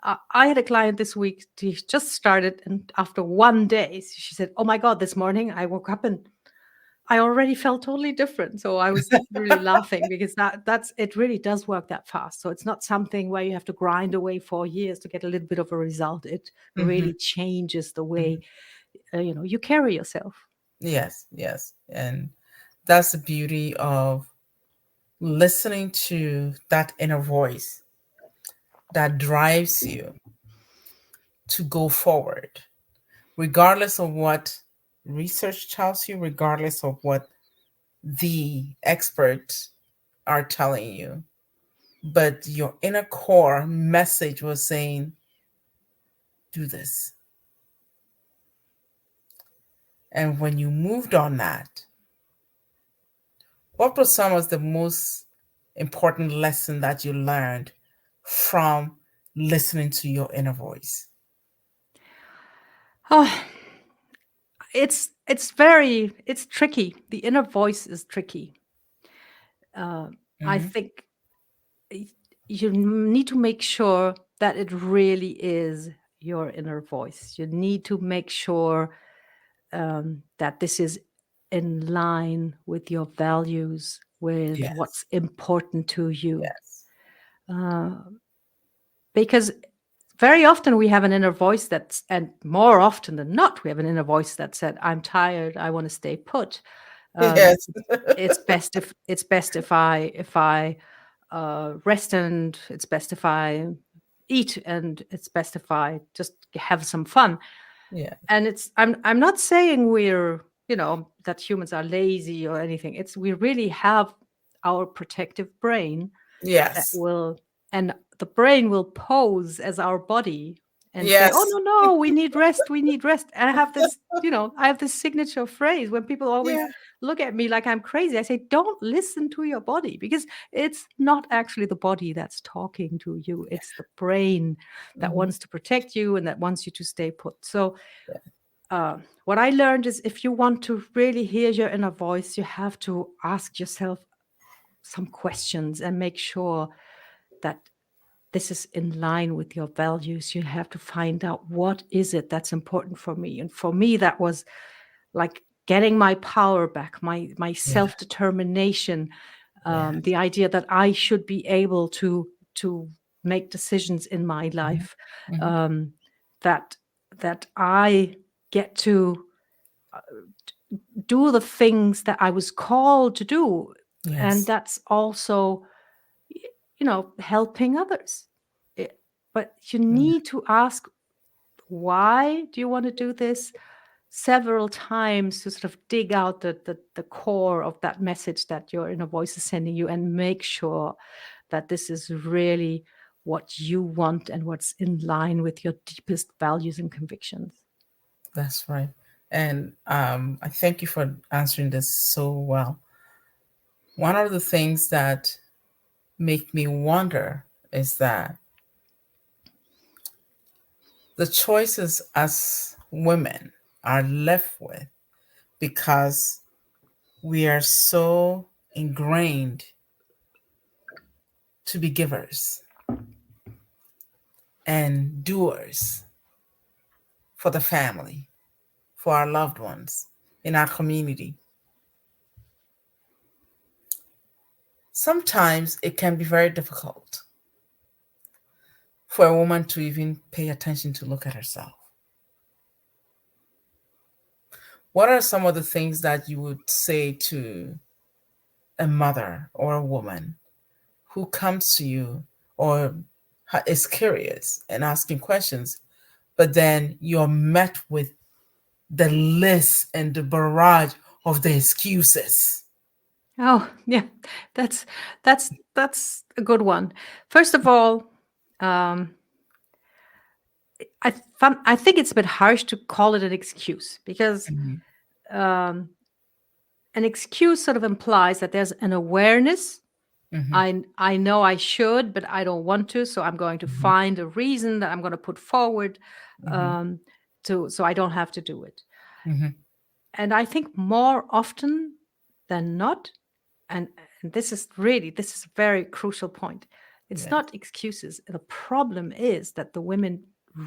I had a client this week. She just started, and after one day, she said, "Oh my God, this morning I woke up and I already felt totally different." So I was really laughing because that's it really does work that fast. So it's not something where you have to grind away for years to get a little bit of a result. It Hmm. really changes the Hmm. way you carry yourself. Yes, yes. And that's the beauty of listening to that inner voice that drives you to go forward, regardless of what research tells you, regardless of what the experts are telling you. But your inner core message was saying, do this. And when you moved on that, what were some of the most important lesson that you learned from listening to your inner voice? Oh, it's tricky. The inner voice is tricky. I Hmm. think y- you need to make sure that it really is your inner voice. You need to make sure that this is in line with your values, with Yes, what's important to you. yes, Uh, because very often we have an inner voice that's, and more often than not, we have an inner voice that said, "I'm tired. I want to stay put. Um, yes, it's best if I rest, and it's best if I eat, and it's best if I just have some fun." yeah, And I'm not saying we're, that humans are lazy or anything. It's we really have our protective brain that yes, will, and the brain will pose as our body and say, "Oh yes, no, no, we need rest, we need rest." And I have this signature phrase when people always yeah, look at me like I'm crazy. I say, "Don't listen to your body, because it's not actually the body that's talking to you. It's the brain that hmm, wants to protect you and that wants you to stay put." So what I learned is, if you want to really hear your inner voice, you have to ask yourself some questions and make sure that this is in line with your values. You have to find out, what is it that's important for me? And for me, that was like getting my power back, my yeah, self determination, yeah, the idea that I should be able to make decisions in my hmm, life, hmm, um, that that I get to do the things that I was called to do. And yes, that's also, helping others. It- but you mm, need to ask, why do you want to do this, several times, to sort of dig out the core of that message that your inner voice is sending you, and make sure that this is really what you want and what's in line with your deepest values and convictions. that's right. And I thank you for answering this so well. One of the things that make me wonder is that the choices as women are left with, because we are so ingrained to be givers and doers for the family, for our loved ones, in our community. Sometimes it can be very difficult for a woman to even pay attention to look at herself. What are some of the things that you would say to a mother or a woman who comes to you or is curious and asking questions, but then you're met with the list and the barrage of the excuses? Oh, yeah, that's that's a good one. First of all, um, I think it's a bit harsh to call it an excuse, because Mhm, um, an excuse sort of implies that there's an awareness. mhm, I know I should, but I don't want to, so I'm going to mhm, find a reason that I'm going to put forward, mhm, um, so I don't have to do it. mhm, And I think more often than not, and this is a very crucial point. It's Yes. not excuses. The problem is that the women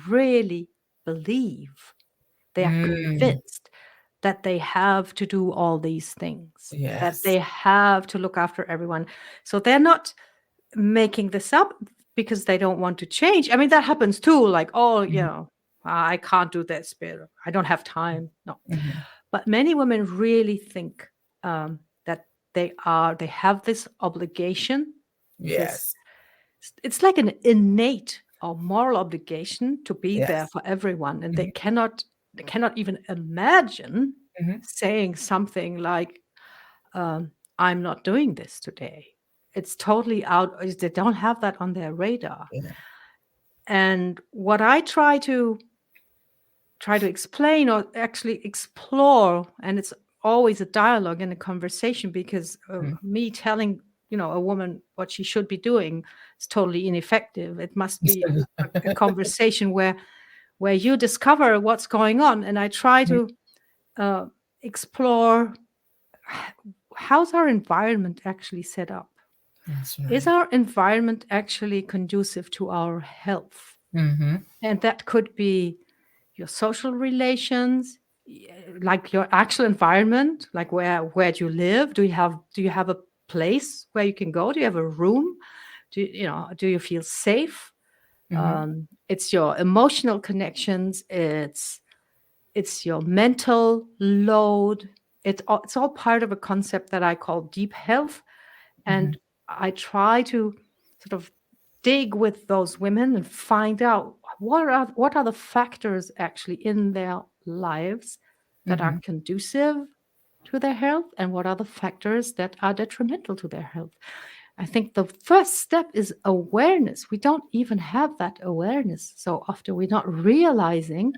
really believe, they are Mm, convinced that they have to do all these things, that yes. they have to look after everyone. So they're not making this up because they don't want to change. I mean, that happens too. Like, oh, Mhm, I can't do this, but I don't have time. No, mhm. but many women really think that they have this obligation. This Yes. it's like an innate or moral obligation to be there Yes. for everyone, and Mhm, they cannot even imagine mhm. saying something like, "I'm not doing this today." It's totally out. They don't have that on their radar. Yeah. And what I try to explain or actually explore, and it's always a dialogue and a conversation, because Mhm. me telling a woman what she should be doing is totally ineffective. It must be a conversation where you discover what's going on, and I try Mhm. to uh, explore, how's our environment actually set up. That's Is right. our environment actually conducive to our health? Mhm. And that could be your social relations, like your actual environment, like where do you live? Do you have a place where you can go? Do you have a room? Do you feel safe? Mhm. It's your emotional connections. It's your mental load. It's all part of a concept that I call deep health, Mhm. and I try to sort of dig with those women and find out what are the factors actually in their lives that are Mhm. conducive to their health, and what are the factors that are detrimental to their health. I think the first step is awareness. We don't even have that awareness so often. We're not realizing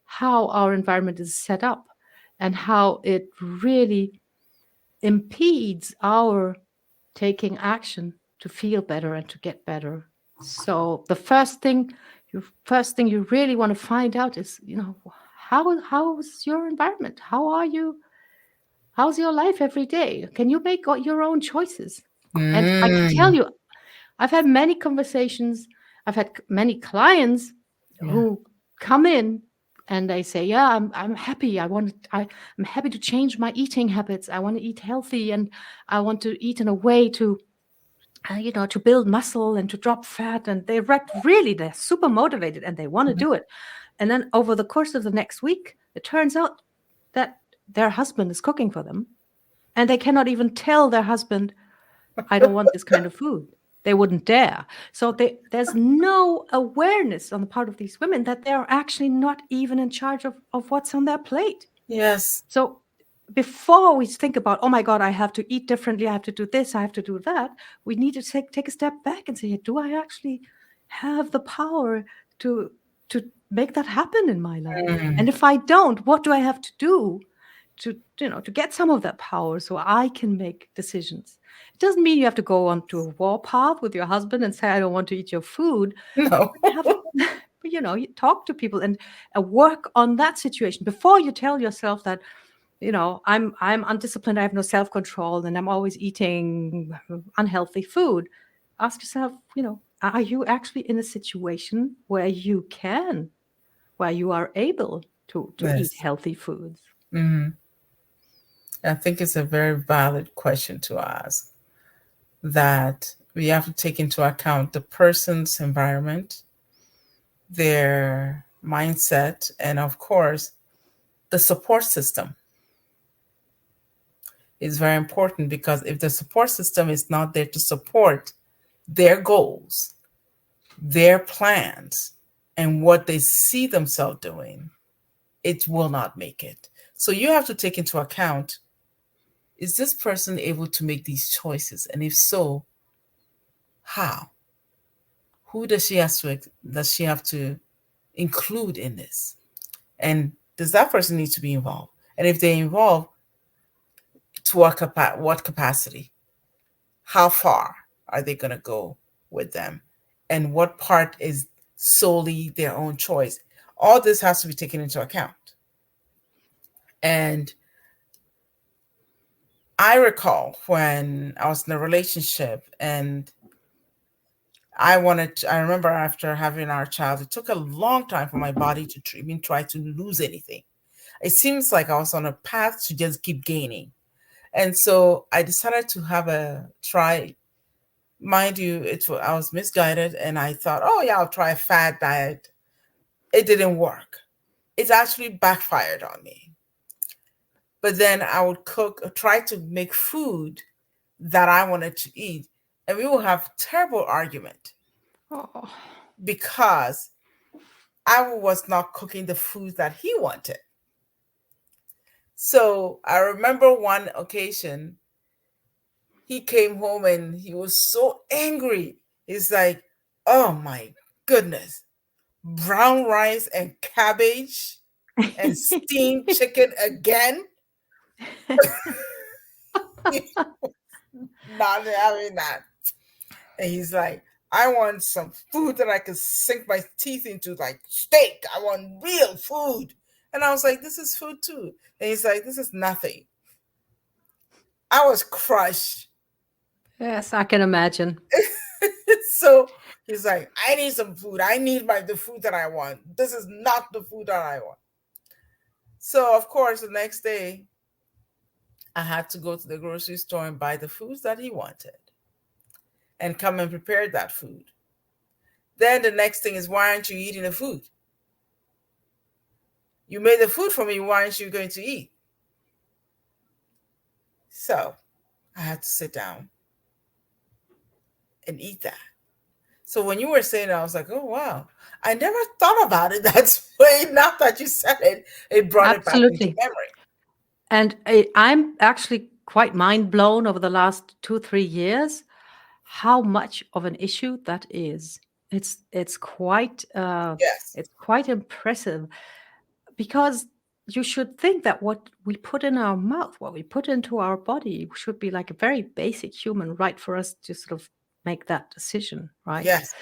how our environment is set up and how it really impedes our taking action to feel better and to get better. So the first thing you really want to find out is, how's your environment? How's your life every day? Can you make your own choices? And I can tell Mm. you, I've had many conversations. I've had many clients Yeah. who come in and they say, "Yeah, I'm happy. I'm happy to change my eating habits. I want to eat healthy, and I want to eat in a way to build muscle and to drop fat." And they're super motivated and they want to Mhm. do it. And then over the course of the next week, it turns out that their husband is cooking for them, and they cannot even tell their husband, "I don't want this kind of food." They wouldn't dare. So there's no awareness on the part of these women that they're actually not even in charge of what's on their plate. Yes. So before we think about, oh my God, I have to eat differently, I have to do this, I have to do that, we need to take a step back and say, do I actually have the power to make that happen in my life? Mm. And if I don't, what do I have to do to get some of that power so I can make decisions? It doesn't mean you have to go onto a warpath with your husband and say, I don't want to eat your food. No. But you talk to people and work on that situation before you tell yourself that, I'm undisciplined, I have no self-control, and I'm always eating unhealthy food. Ask yourself, are you actually in a situation where you are able to eat Yes. healthy foods? Mhm. I think it's a very valid question to ask, that we have to take into account the person's environment, their mindset, and of course, the support system is very important, because if the support system is not there to support their goals, their plans, and what they see themselves doing, it will not make it. So you have to take into account, is this person able to make these choices? And if so, how? Who does she have to include in this? And does that person need to be involved? And if they involve, to what capacity? How far are they going to go with them? And what part is solely their own choice? All this has to be taken into account. And I recall when I was in a relationship and I remember after having our child, it took a long time for my body to even try to lose anything. It seems like I was on a path to just keep gaining. And so I decided to have a try. Mind you, I was misguided and I thought, oh yeah, I'll try a fad diet. It didn't work. It actually backfired on me. But then I would try to make food that I wanted to eat, and we will have terrible argument Oh. because I was not cooking the food that he wanted. So I remember one occasion he came home and he was so angry. He's like, "Oh my goodness, brown rice and cabbage and steamed chicken again?" Not having that. And he's like, I want some food that I can sink my teeth into, like steak. I want real food. And I was like, this is food too. And he's like, this is nothing. I was crushed. Yes, I can imagine. So he's like, I need some food. I need the food that I want. This is not the food that I want. So of course, the next day, I had to go to the grocery store and buy the foods that he wanted and come and prepare that food. Then the next thing is, why aren't you eating the food? You made the food for me. Why aren't you going to eat? So I had to sit down and eat that. So when you were saying it, I was like, oh, wow. I never thought about it that way. Now that you said it, it brought it back into Absolutely. memory. And I'm actually quite mind blown over the last 2-3 years how much of an issue that is. It's quite Yes. it's quite impressive, because you should think that what we put in our mouth, what we put into our body, should be like a very basic human right for us to sort of make that decision, right? Yes.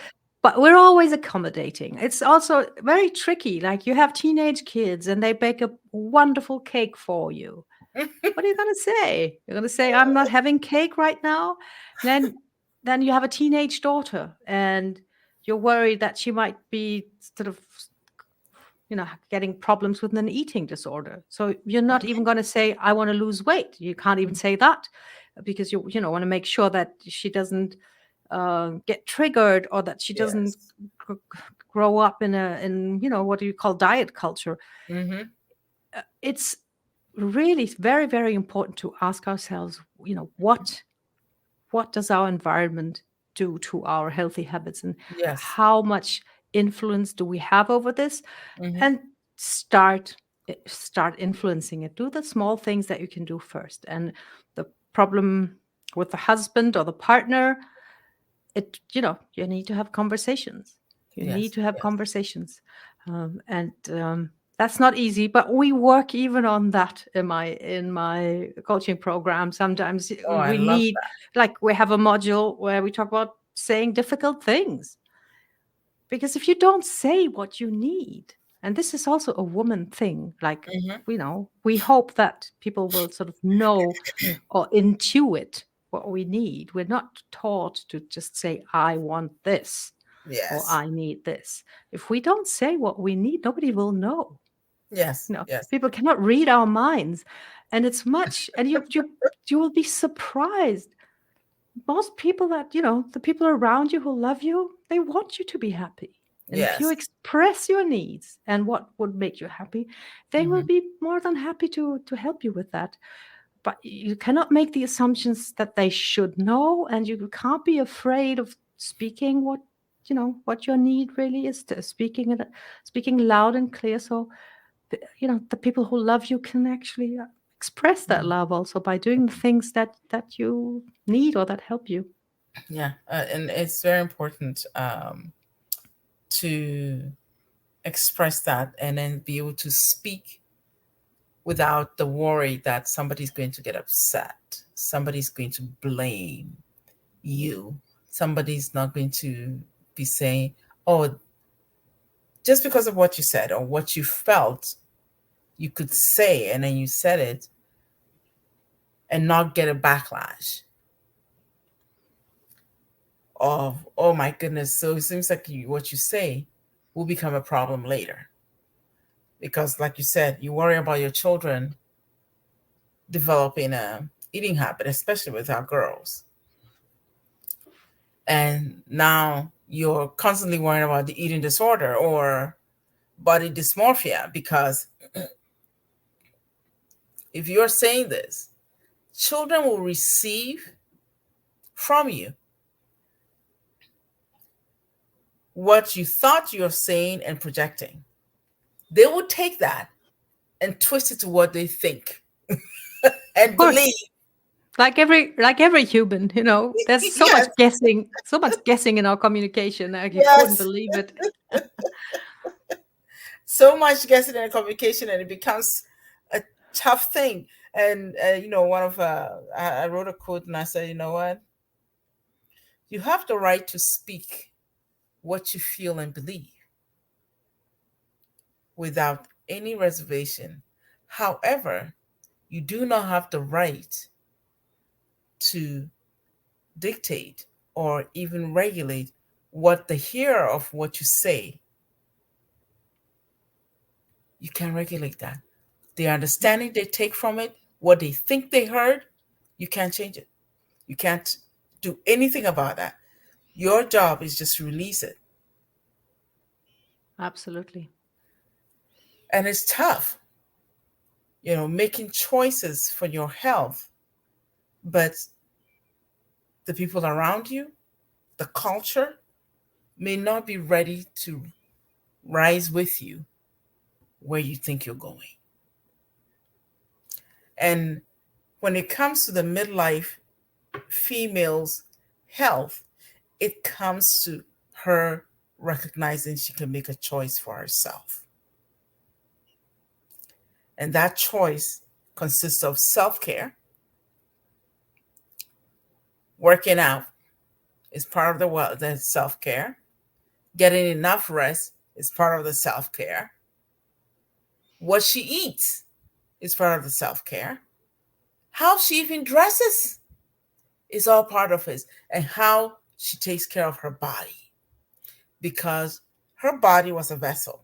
But we're always accommodating. It's also very tricky. Like, you have teenage kids and they bake a wonderful cake for you. What are you going to say? You're going to say, I'm not having cake right now. Then you have a teenage daughter and you're worried that she might be sort of, getting problems with an eating disorder. So you're not even going to say, I want to lose weight. You can't even say that, because want to make sure that she doesn't get triggered, or that she doesn't Yes. grow up in what do you call diet culture. Mm-hmm. It's really very, very important to ask ourselves, what does our environment do to our healthy habits, and Yes. how much influence do we have over this, Mm-hmm. and start influencing it. Do the small things that you can do first. And the problem with the husband or the partner, you need to have conversations. You need Yes. to have Yes. conversations. And that's not easy, but we work even on that in my coaching program. Sometimes Oh, I we love need, like, we have a module where we talk about saying difficult things, because if you don't say what you need, and this is also a woman thing, like, that. Mm-hmm. we hope that people will sort of know or intuit what we need. We're not taught to just say, I want this, or Yes. I need this. If we don't say what we need, nobody will know. Yes. Yes. People cannot read our minds. And it's much, and you will be surprised. Most people that, the people around you who love you, they want you to be happy. And if you Yes. express your needs and what would make you happy, they will Mm-hmm. be more than happy to help you with that. But you cannot make the assumptions that they should know, and you can't be afraid of speaking what your need really is, to speaking loud and clear, so the people who love you can actually express that love also by doing the things that you need or that help you. Yeah. And it's very important to express that and then be able to speak without the worry that somebody's going to get upset, somebody's going to blame you, somebody's not going to be saying, oh, just because of what you said or what you felt, you could say, and then you said it and not get a backlash. of, oh my goodness, so it seems like what you say will become a problem later. Because, like you said, you worry about your children developing a eating habit, especially with our girls. And now you're constantly worrying about the eating disorder or body dysmorphia, because if you're saying this, children will receive from you what you thought you're saying and projecting. They will take that and twist it to what they think Of and course, believe. like every human, there's Yes, so much guessing in our communication. You couldn't yes. believe it. So much guessing and communication, and it becomes a tough thing. And one of I wrote a quote and I said, you know what? You have the right to speak what you feel and believe without any reservation. However, you do not have the right to dictate or even regulate what the hearer of what you say. You can regulate that. The understanding they take from it, what they think they heard, you can't change it. You can't do anything about that. Your job is just to release it. Absolutely. And it's tough, making choices for your health, but the people around you, the culture, may not be ready to rise with you where you think you're going. And when it comes to the midlife female's health, it comes to her recognizing she can make a choice for herself. And that choice consists of self care. Working out is part of the self care. Getting enough rest is part of the self care. What she eats is part of the self care. How she even dresses is all part of it, and how she takes care of her body, because her body was a vessel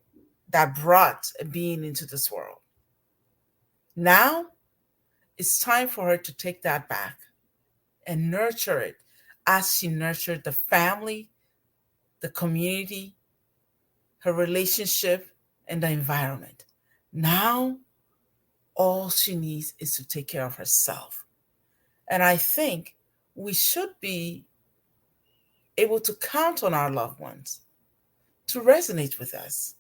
that brought a being into this world. Now it's time for her to take that back and nurture it as she nurtured the family, the community, her relationship, and the environment. Now all she needs is to take care of herself. And I think we should be able to count on our loved ones to resonate with us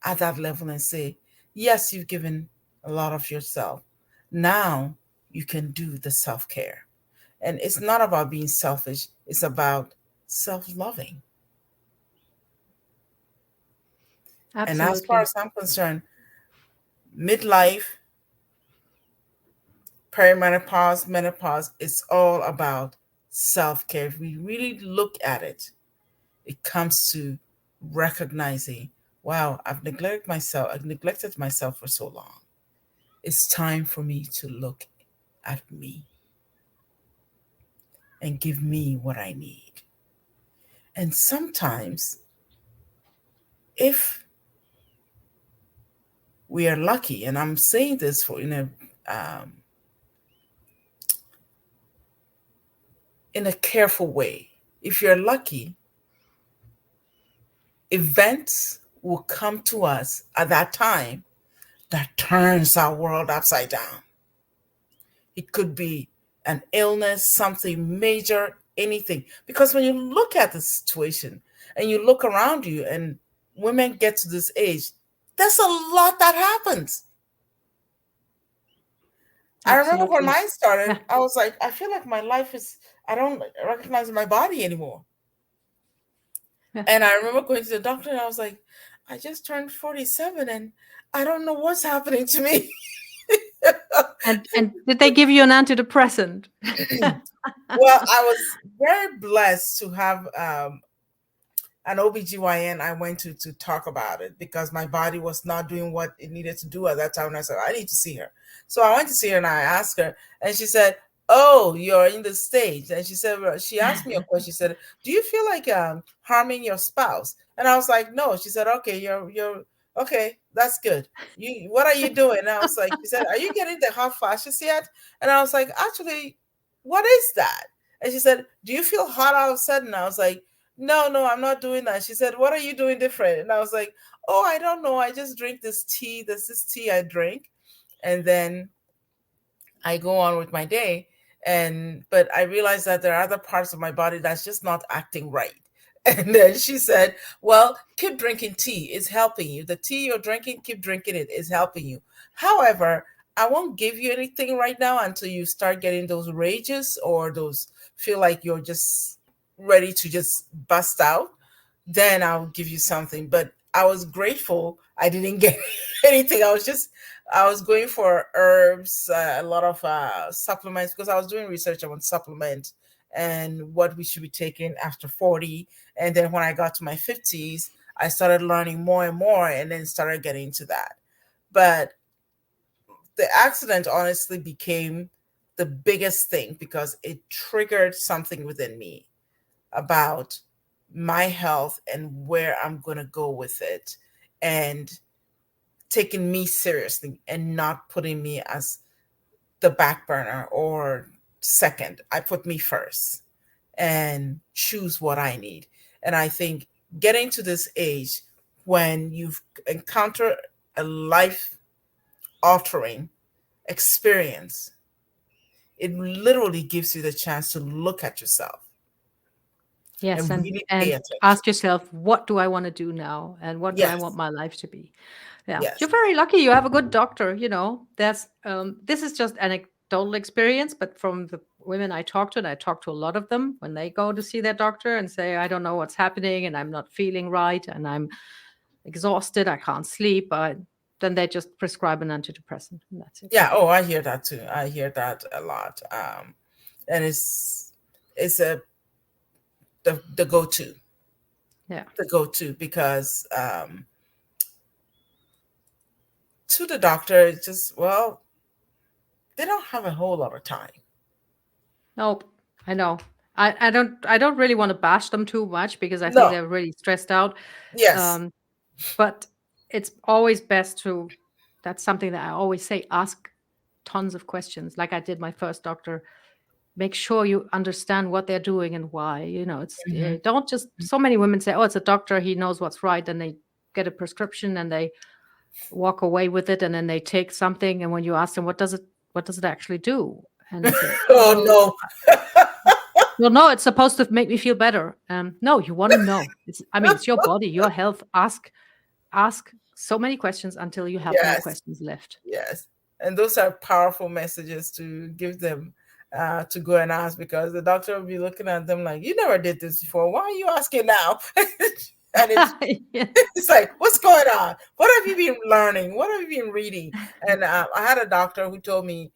at that level and say, yes, you've given a lot of yourself. Now you can do the self care. And it's not about being selfish, it's about self loving. And as far Absolutely. as I'm concerned, midlife, perimenopause, menopause, it's all about self care. If we really look at it, it comes to recognizing, wow, I've neglected myself for so long. It's time for me to look at me and give me what I need. And sometimes, if we are lucky, and I'm saying this um, in a careful way, if you're lucky, events will come to us at that time that turns our world upside down. It could be an illness, something major, anything. Because when you look at the situation and you look around you and women get to this age, there's a lot that happens. I remember when Absolutely. mine started, Yeah. I was like, I feel like my life is, I don't recognize my body anymore. Yeah. And I remember going to the doctor and I was like, I just turned 47 and I don't know what's happening to me. And did they give you an antidepressant? Well, I was very blessed to have an OBGYN I went to talk about it, because my body was not doing what it needed to do at that time. And I said, I need to see her. So I went to see her and I asked her, and she said, oh, you're in the stage. And she said, well, she asked me a question. She said, do you feel like harming your spouse? And I was like, no. She said, okay, you're okay, that's good. What are you doing? And I was like, she said, are you getting the hot flashes yet? And I was like, actually, what is that? And she said, do you feel hot all of a sudden? I was like, no, no, I'm not doing that. She said, what are you doing different? And I was like, oh, I don't know. I just drink this tea. There's this tea I drink. And then I go on with my day. But I realized that there are other parts of my body that's just not acting right. And then she said, well, keep drinking tea. It's helping you. The tea you're drinking, keep drinking it. It's helping you. However, I won't give you anything right now until you start getting those rages or those feel like you're just ready to just bust out. Then I'll give you something. But I was grateful I didn't get anything. I was going for herbs, a lot of supplements because I was doing research on supplement and what we should be taking after 40. And then when I got to my 50s, I started learning more and more and then started getting into that. But the accident honestly became the biggest thing because it triggered something within me about my health and where I'm going to go with it, and taking me seriously and not putting me as the back burner or second. I put me first and choose what I need. And I think getting to this age when you've encountered a life altering experience, it literally gives you the chance to look at yourself Yes, and really pay and attention. ask yourself, what do I want to do now, and what do I want Yes, my life to be? Yeah, yes. you're very lucky. You have a good doctor. That's this is just anecdotal experience, but from the women I talk to, and I talk to a lot of them when they go to see their doctor and say, I don't know what's happening, and I'm not feeling right, and I'm exhausted, I can't sleep. Then they just prescribe an antidepressant, and that's it. Yeah, oh, I hear that too. I hear that a lot. And it's a the go-to, Yeah. because to the doctor, it's just, well, they don't have a whole lot of time. Nope. I know. I don't really want to bash them too much because I think No. they're really stressed out. Yes. Um, but it's always best to, that's something that I always say, ask tons of questions. Like I did my first doctor, make sure you understand what they're doing and why. Hmm. Don't just, so many women say, oh, it's a doctor, he knows what's right. And they get a prescription and they walk away with it. And then they take something. And when you ask them, what does it actually do? And they say, Oh oh, no. well, no, it's supposed to make me feel better. No, you want to know. It's your body, your health. Ask so many questions until you have no Yes. questions left. Yes. And those are powerful messages to give them, to go and ask, because the doctor will be looking at them like, you never did this before. Why are you asking now? And Yeah. it's like, what's going on? What have you been learning? What have you been reading? And I had a doctor who told me,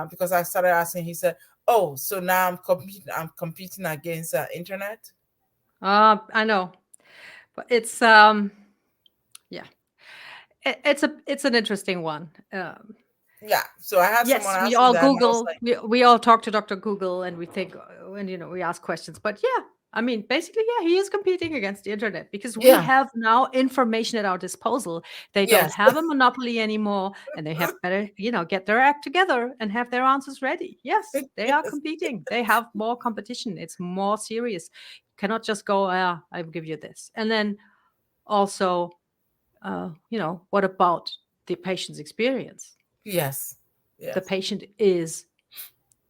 because I started asking, he said, oh, so now I'm competing against internet. I know, but yeah, it's an interesting one. Yeah. So I had someone Yes, we ask me all that, and I was Google. like, We all talk to Dr. Google, and we think, when we ask questions. But yeah, basically, yeah, he is competing against the internet because we yeah, have now information at our disposal. They don't yes, have a monopoly anymore, and they have better, get their act together and have their answers ready. Yes, they are yes, competing. They have more competition. It's more serious. You cannot just go, I will give you this, and then also, what about the patient's experience? yes, The yes, patient is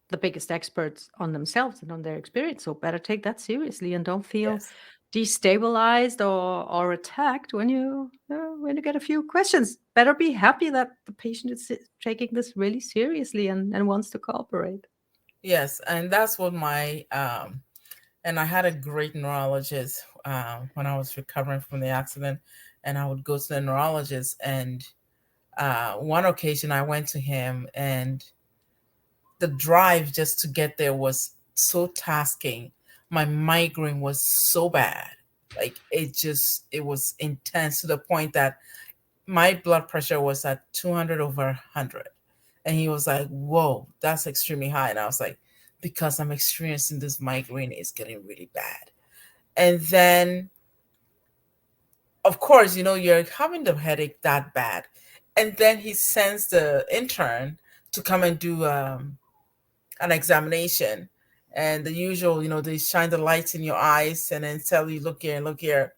the biggest experts on themselves and on their experience. So better take that seriously and don't feel yes. destabilized or attacked when you get a few questions. Better be happy that the patient is taking this really seriously and wants to cooperate. Yes, and that's what my and I had a great neurologist when I was recovering from the accident, and I would go to the neurologist, and one occasion I went to him, and the drive just to get there was so tasking. My migraine was so bad, like it was intense to the point that my blood pressure was at 200 over 100. And he was like, whoa, that's extremely high. And I was like, because I'm experiencing this migraine, it's getting really bad. And then, of course, you're having the headache that bad. And then he sends the intern to come and do an examination. And the usual, they shine the lights in your eyes and then tell you, look here and look here.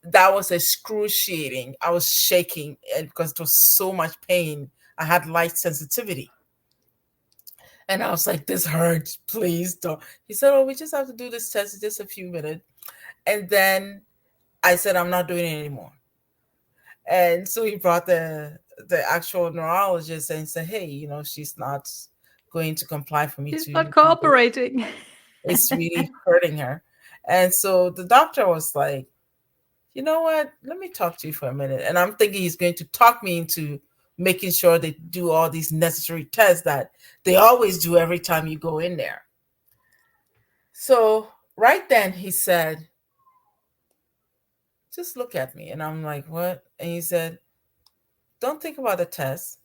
That was excruciating. I was shaking and because it was so much pain. I had light sensitivity. And I was like, this hurts. Please don't. He said, oh, we just have to do this test. It's just a few minutes. And then I said, I'm not doing it anymore. And so he brought the actual neurologist and said, hey, she's not going to comply for me She's to not do this. cooperating. It's really hurting her. And so the doctor was like, you know what? Let me talk to you for a minute. And I'm thinking he's going to talk me into making sure they do all these necessary tests that they always do every time you go in there. So right then he said, just look at me. And I'm like, what? And he said, don't think about the test.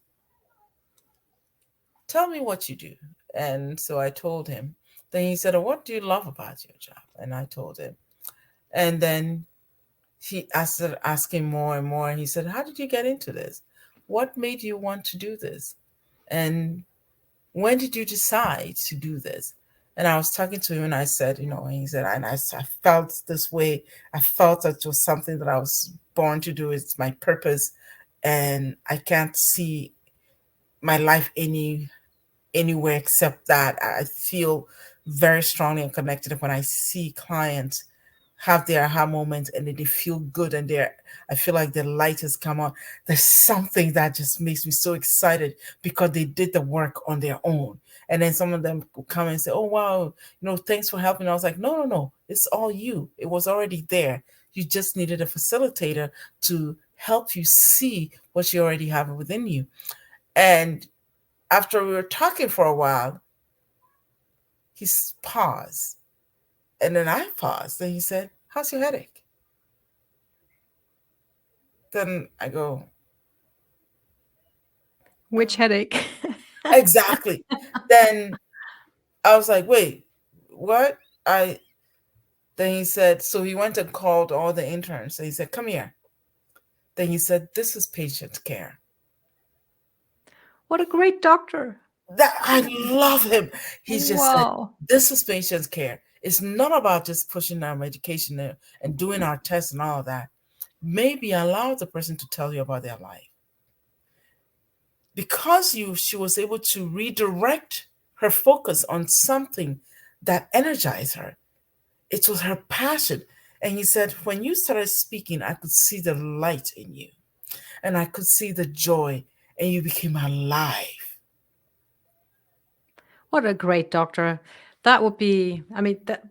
Tell me what you do. And so I told him. Then he said, oh, what do you love about your job? And I told him. And then he started asking more and more. And he said, how did you get into this? What made you want to do this? And when did you decide to do this? And I was talking to him and I said, and he said, and I felt this way. I felt that it was something that I was born to do. It's my purpose. And I can't see my life anywhere except that. I feel very strongly and connected when I see clients have their aha moments and then they feel good and I feel like the light has come on. There's something that just makes me so excited because they did the work on their own. And then some of them come and say, oh wow, thanks for helping. I was like, no, no, no, it's all you. It was already there. You just needed a facilitator to help you see what you already have within you. And after we were talking for a while, he paused. And then I paused. And he said, how's your headache? Then I go, Which headache? exactly. Then I was like, wait, what? Then he said, so he went and called all the interns. And he said, come here. Then he said, this is patient care. What a great doctor. That I love him. He just said, Wow. this is patient care. It's not about just pushing our medication and doing our tests and all of that. Maybe allow the person to tell you about their life. Because she was able to redirect her focus on something that energized her. It was her passion. And he said, when you started speaking, I could see the light in you and I could see the joy and you became alive. What a great doctor. That would be, I mean, That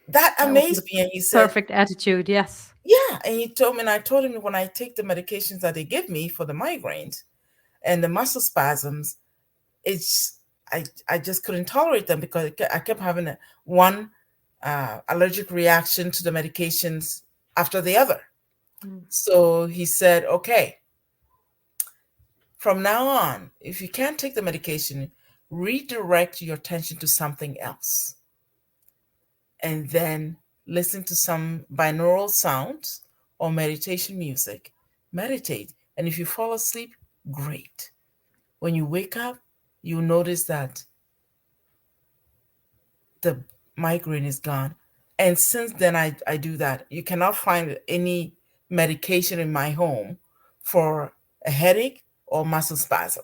that would be amazed the me. And he said, perfect attitude. Yes. yeah. And he told me, and I told him when I take the medications that they give me for the migraines and the muscle spasms, it's I just couldn't tolerate them because I kept having one allergic reaction to the medications after the other. So he said, okay, from now on, if you can't take the medication, redirect your attention to something else. And then listen to some binaural sounds or meditation music. Meditate. And if you fall asleep, great. When you wake up, you'll notice that the migraine is gone. And since then, I do that. You cannot find any medication in my home for a headache or muscle spasm.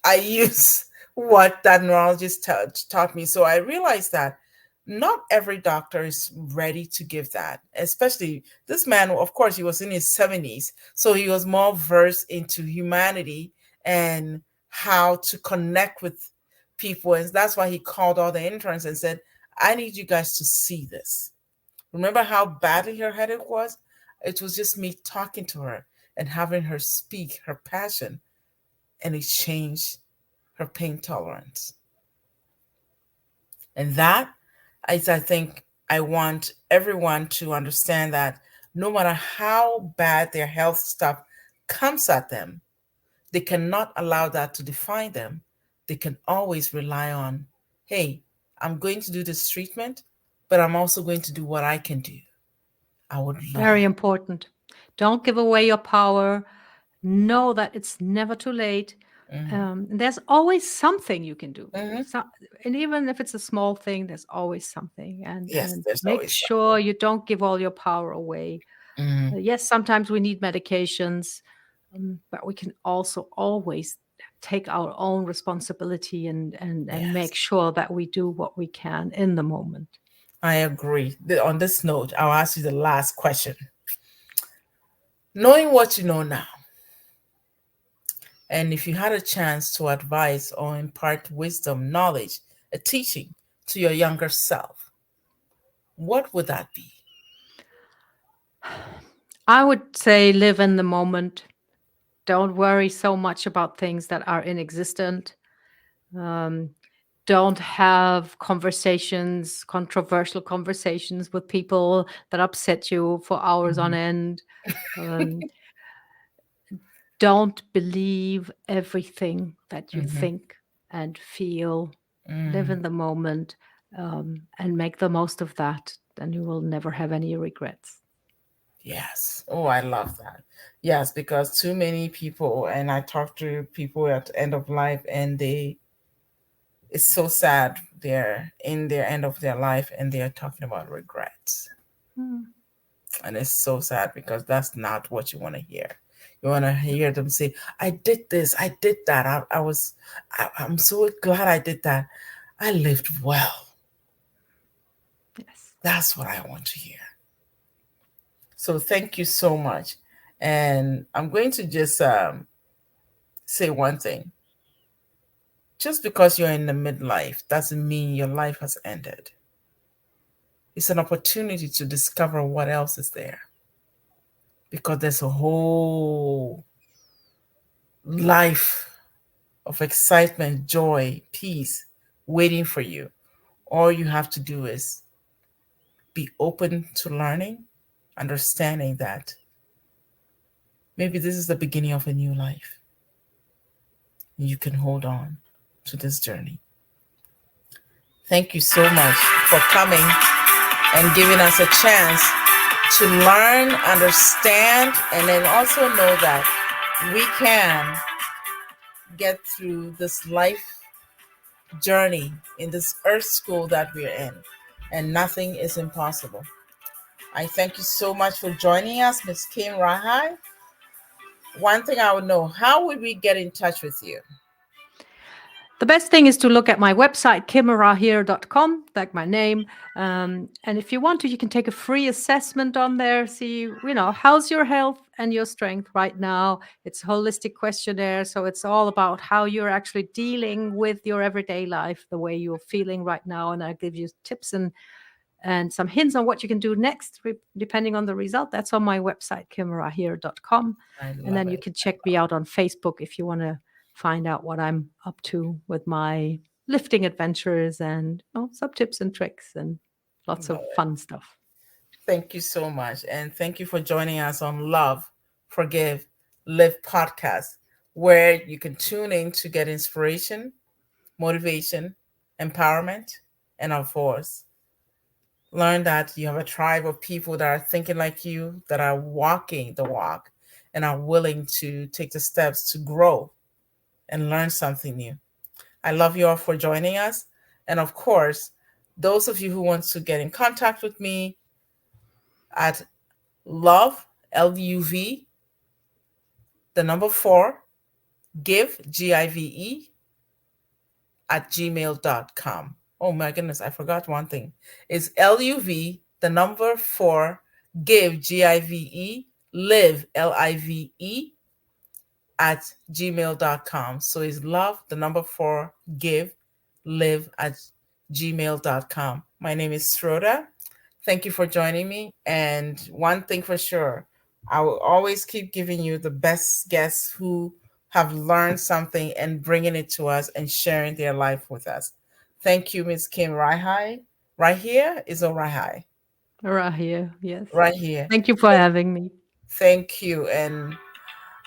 I use what that neurologist taught me. So I realized that not every doctor is ready to give that, especially this man. Of course, he was in his 70s. So he was more versed into humanity and how to connect with people. And that's why he called all the interns and said, I need you guys to see this. Remember how badly her headache was? It was just me talking to her and having her speak her passion, and it changed her pain tolerance. And that is, I think, I want everyone to understand that no matter how bad their health stuff comes at them, they cannot allow that to define them. they can always rely on, hey, I'm going to do this treatment, but I'm also going to do what I can do. I would Very love. important. Don't give away your power. Know that it's never too late. Mm-hmm. There's always something you can do. Mm-hmm. So, and even if it's a small thing, there's always something. Yes, And there's make always sure you don't give all your power away. something. Yes, sometimes we need medications, but we can also always take our own responsibility and Yes, make sure that we do what we can in the moment. I agree. On this note, I'll ask you the last question. Knowing what you know now, and if you had a chance to advise or impart wisdom, knowledge, a teaching to your younger self, what would that be? I would say live in the moment. Don't worry so much about things that are inexistent. Um, don't have conversations, controversial conversations with people that upset you for hours on Mhm. end. Um, don't believe everything that you Mhm. think and feel. Live Mm. in the moment, and make the most of that. Then you will never have any regrets. Yes. Oh, I love that. Yes, because too many people, and I talk to people at the end of life, and it's so sad. They're in their end of their life and they're talking about regrets. Mm. And it's so sad because that's not what you want to hear. You want to hear them say, I did this, I did that. I'm so glad I did that. I lived well. Yes. That's what I want to hear. So thank you so much. And I'm going to just say one thing. Just because you're in the midlife doesn't mean your life has ended. It's an opportunity to discover what else is there because there's a whole life of excitement, joy, peace waiting for you. All you have to do is be open to learning, understanding that maybe this is the beginning of a new life. You can hold on to this journey. Thank you so much for coming and giving us a chance to learn, understand, and then also know that we can get through this life journey in this earth school that we're in, and nothing is impossible. I thank you so much for joining us, Ms. Kim Rahai. One thing I would know, how would we get in touch with you? The best thing is to look at my website, kimarahir.com, like my name. And if you want to, you can take a free assessment on there. See, how's your health and your strength right now? It's a holistic questionnaire. So it's all about how you're actually dealing with your everyday life, the way you're feeling right now. And I give you tips and some hints on what you can do next, depending on the result. That's on my website, kimarahir.com. I And love then you it. can check me out on Facebook if you want to find out what I'm up to with my lifting adventures and some tips and tricks and lots Love of it. fun stuff. Thank you so much. And thank you for joining us on Love, Forgive, Live podcast, where you can tune in to get inspiration, motivation, empowerment, and of course, learn that you have a tribe of people that are thinking like you, that are walking the walk, and are willing to take the steps to grow and learn something new. I love you all for joining us. And of course, those of you who want to get in contact with me at love, LUV, the number four, give, GIVE, at gmail.com. Oh my goodness, I forgot one thing. It's LUV, the number four, give, GIVE, live, LIVE, at gmail.com. So it's love, the number four, give, live at gmail.com. My name is Sroda. Thank you for joining me. And one thing for sure, I will always keep giving you the best guests who have learned something and bringing it to us and sharing their life with us. Thank you, Ms. Kim Raihai. Right here is a Raihai. Right here. Yes. Right here. Thank you for having me. Thank you. And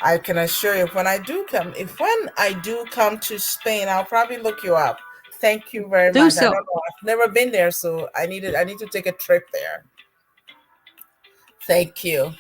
I can assure you, when I do come to Spain, I'll probably look you up. Thank you very Do much. I don't so. know. I've never been there, so I need to take a trip there. Thank you.